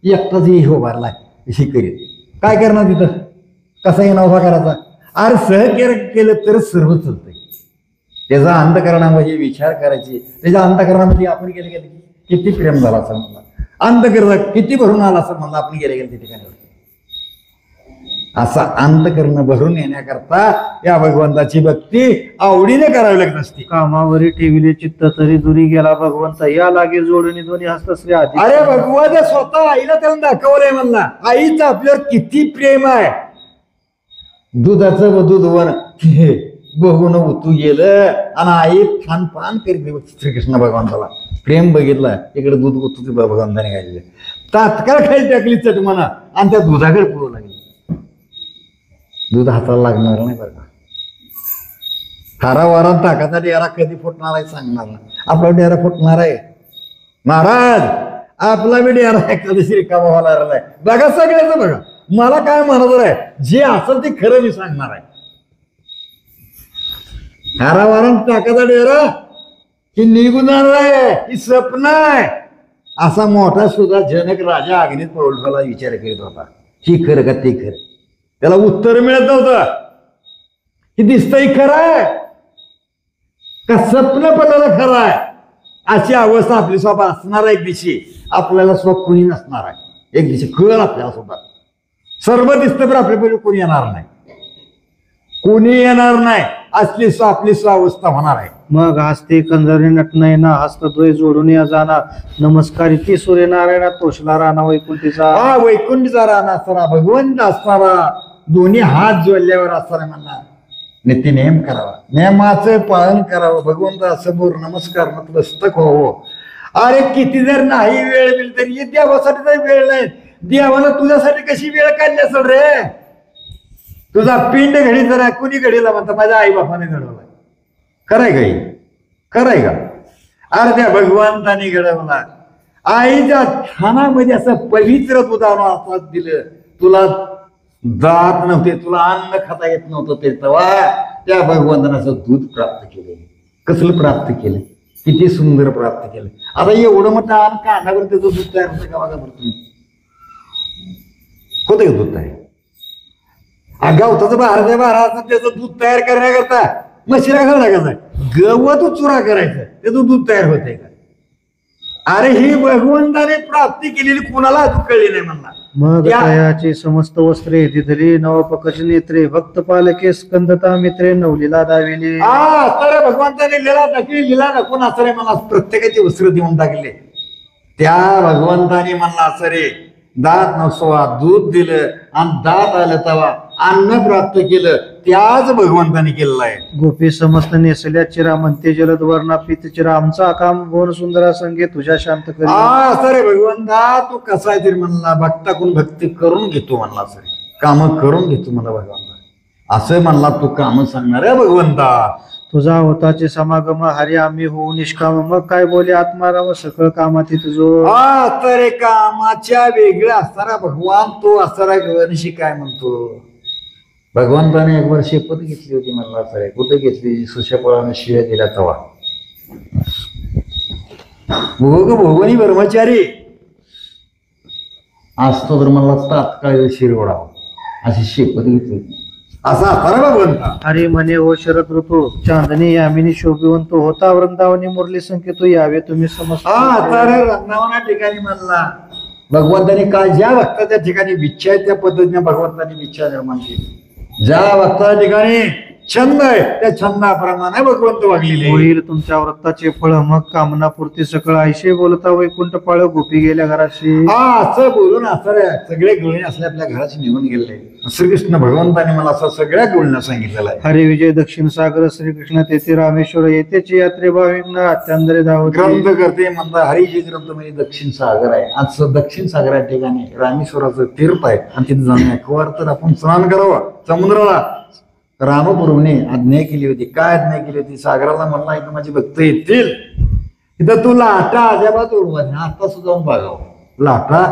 एकटाच उभारलाय अशी करीत काय करणार तिथं. कसाही नवसा करायचा. अरे सहकार्य केलं तर सर्व चालतंय. त्याचा अंतकरणामध्ये विचार करायचे. त्याच्या अंतकरणामध्ये आपण गेले गेले किती प्रेम झाला असं म्हणला. अंतकरण किती भरून आला असं म्हणलं आपण गेले गेले त्या ठिकाणी. असा अंतकरण भरून येण्याकरता या भगवंताची भक्ती आवडीने करावी लागत असते.
कामावरी ठेविले चित्त तरी दुरी गेला भगवंत या लागे जोडणी दोन्ही हस्तश्री आधी.
अरे भगवंत स्वतः आईला त्याला दाखवलंय म्हणला. आईचं आपल्यावर किती प्रेम आहे. दुधाचं दूधवर बघून उतू गेलं आणि आई फान फान करीत श्रीकृष्ण भगवंताला प्रेम बघितलं. इकडे दूध उतू भगवंताने घातले. तात्काळ खाली टाकली चट म्हणा आणि त्या दुधाकडे पुरवू लागली. दूध हाताला लागणार नाही बरं का. हारा वारा टाकाचा डेरा कधी फुटणार आहे सांगणार नाही. आपला डेरा फुटणार आहे महाराज. आपला बी डेरा एखादी रिकामा होणार नाही. बघा सगळ्याचं बघा. मला काय म्हणायचं आहे जे असेल ते खरं मी सांगणार आहे. हारा वारा टाकाचा डेरा ही निघून जाणार आहे, ही स्वप्न आहे. असा मोठा सुद्धा जनक राजा अग्नीत पळवला विचार करीत होता. ही खरं का ते खरं. त्याला उत्तर मिळत नव्हतं. हे दिसतंय खरं आहे का स्वप्न पडलेलं खरं आहे. अशी अवस्था आपली स्वतः असणार आहे. एक दिवशी आपल्याला स्व कोणी नसणार आहे. एक दिवशी कळ आपल्याला सुद्धा सर्व दिसतं पण आपल्या पहिले कोणी येणार नाही. कोणी येणार नाही. असली आपली स्वावस्था होणार आहे.
मग हस्ते कंजरी नटनयना हस्तद्वय जोडून या जाना नमस्कार ती सूर्यनारायणा तोषला राणा वैकुंठीचा.
हा वैकुंठीचा राणा असणारा भगवंत असणारा दोन्ही हात जोडल्यावर असणारा म्हणला नित्य नेम करावा. नेमाचं पालन करावं. भगवंत समोर नमस्कार नतमस्तक व्हावं. अरे किती जर नाही वेळ मिळेल तरी देवासाठी तर वेळ नाही. देवानं तुझ्यासाठी कशी वेळ काढली असेल रे. तुझा पिंड घडी जरा कुणी घडीला म्हणता माझ्या आई बापाने घडवलाय. खरंय का हे? खरंय का. अरे त्या भगवंताने घडवला. आईच्या खानामध्ये असं पवित्र दुधानं हातात दिलं. तुला दात नव्हते, तुला अन्न खाता येत नव्हतं ते तेव्हा त्या भगवंतानं असं दूध प्राप्त केलं. कसलं प्राप्त केलं. किती सुंदर प्राप्त केलं. आता एवढं मोठं अन्न कांडावर त्याचं दूध तयार होतं का बघा बरं तुम्ही. होतं का दूध तयार. गवताचं बाहेरच्या बाहेर त्याचं दूध तयार करण्याकरता म्हशीला कसं लागायचं गवत चुरा करायचं त्याचं दूध तयार होतंय का. अरे ही भगवंताने प्राप्ती केलेली कुणाला अजून कळली नाही म्हणला.
मग तयाची समस्त वस्त्रे दिधली नवपकची नेत्रे भक्त पालके स्कंदता मित्रे नवलीला दाविले.
हा तर भगवंताने लिला टाकली. लिला टाकून असं रे मला प्रत्येकाची वस्त्र देऊन टाकले. त्या भगवंताने म्हणला असं रे दात नसवा दूध दिलं आणि दात आलं तवा अन्न प्राप्त केलं. त्याच भगवंताने केलेलं आहे.
गोपी समस्त नेसल्या चिरा म्हणते जलद वर्णा पीत चिरा आमचा काम भुवन सुंदरा संगे तुझ्या शांत करी.
हा सरे भगवंता तू कसा आहे तरी म्हणला भक्ताकडून भक्ती करून घेतो म्हणला. सरे काम करून घेतो मला भगवंता असं म्हणला. तू काम सांगणार आहे भगवंता.
तुझा होताचे समागम हरी आम्ही होऊ निष्काम मग काय बोले आत्माराम सकळ कामाती तुझो.
हा तर कामाच्या वेगळ्या असणारा भगवान तो असणारा गणशी काय म्हणतो. भगवंताने एक वर्ष शपथ घेतली होती म्हणला. सर कुठे घेतली. सुशपळाने शिव्या दिला तवा. भोग भोगनी ब्रह्मचारी असतो तर मला तात्काळ शिरवडावा अशी शपथ घेतली. असा असणारा भगवंता.
हरी म्हणे हो शरद ऋतू चांदणी यामिनी शोभिवंत होता वृंदावनी मुरली संकेतो यावे तुम्ही समजता.
हा तर वृंदावना ठिकाणी म्हणला भगवंताने काय ज्या भक्ताच्या ठिकाणी इच्छा आहे त्या पद्धतीने भगवंताने इच्छा निर्माण केली. ज्या भक्ताच्या ठिकाणी छंद आहे, त्या छंदाप्रमाणे भगवंत वागलेले आहे.
होईल तुमच्या व्रताचे फळ मग कामनापूर्ती सकळ आयशे बोलता वैकुंठ पाळ गोपी गेल्या घराशी.
हा असं बोलून असं सगळे गुळणी असले आपल्या घराशी निघून गेले. श्रीकृष्ण भगवंताने मला असं सगळ्या गुळण्या सांगितलेलं आहे.
हरे विजय दक्षिण सागर श्रीकृष्ण तेथे रामेश्वर येतेची यात्रे भाविकना अत्यांदरे धावते.
ग्रंथ करते म्हणतात हरिजी ग्रंथ म्हणजे दक्षिण सागर आहे. आज दक्षिण सागरा ठिकाणी रामेश्वराचं तीर्थ आहे आणि तिथे जाण्यावर तर आपण स्नान करावं समुद्राला. रामप्रभूने आज्ञा केली होती. काय आज्ञा केली होती? सागराला म्हणला इथं माझे भक्त येतील, इथं तू लाटा अजाबात उडवायची. आता सुद्धा जाऊन बघावं, लाटा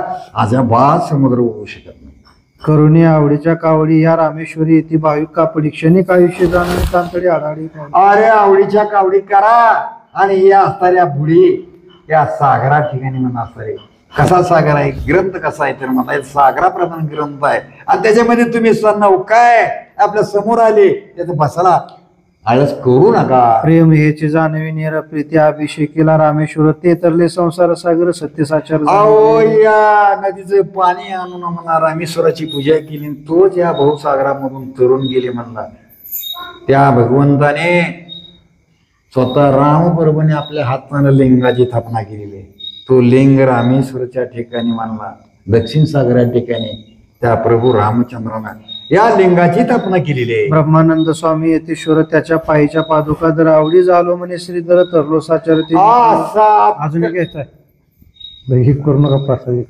अजाबात समुद्र उडवू शकत नाही.
करुणी आवडीच्या कावडी या रामेश्वरी येथे भाविक कापडी क्षणिक आयुष्य जाणून तांतडी आढाडी.
अरे आवडीच्या कावडी करा आणि या असणाऱ्या बुडी या सागरा ठिकाणी म्हणा असणारे. कसा सागर आहे? ग्रंथ कसा आहे तर म्हणता सागराप्रमाणे ग्रंथ आहे आणि त्याच्यामध्ये तुम्ही नौकाय आपल्या समोर आले त्याचा बसाला आळस करू नका.
प्रेम हेचे जाणवी निर प्रीती अभिषेकीला रामेश्वर ते तरले संसार सागर सत्य साचार.
अहो या नदीचं पाणी आणून म्हणा रामेश्वराची पूजा केली. तो ज्या भाऊसागरामधून तरुण गेले म्हणला त्या भगवंताने स्वतः रामप्रभूने आपल्या हाताने लिंगाची स्थापना केलेली आहे. तो लिंग रामेश्वरच्या ठिकाणी मानला. दक्षिण सागरा ठिकाणी त्या प्रभू रामचंद्रानं या लिंगाची स्थापना केलेली आहे.
ब्रह्मानंद स्वामी यतीश्वर त्याच्या पायीच्या पादुका जर आवडी झालो म्हणे श्रीधर तरलो साचारते. अजून एक घ्यायचं आहे हे करू नका प्रासादिक.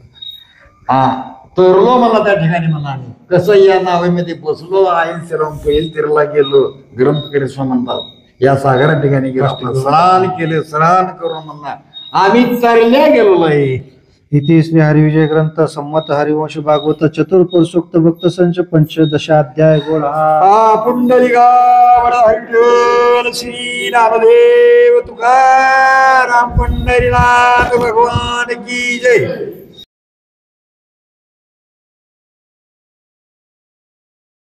हा तरलो मला त्या ठिकाणी म्हणा आम्ही कसं या नावेमध्ये बसलो आहे श्रीराम पहिल तिरला गेलो ग्रंथ करेश्वर म्हणतात. या सागरा ठिकाणी गेलो आपण स्नान केले स्नान करून म्हणणार आम्ही तरल्या गेलो आहे.
इथे श्री हरिविजय ग्रंथ संमत हरिवंश भागवत चतुर्पुर सूक्त भक्त संच पंचदशाध्याय गोड हा.
पुंडलिका वडा हरिजन श्री नामदेव तुकाराम पंढरीनाथ भगवान की जय.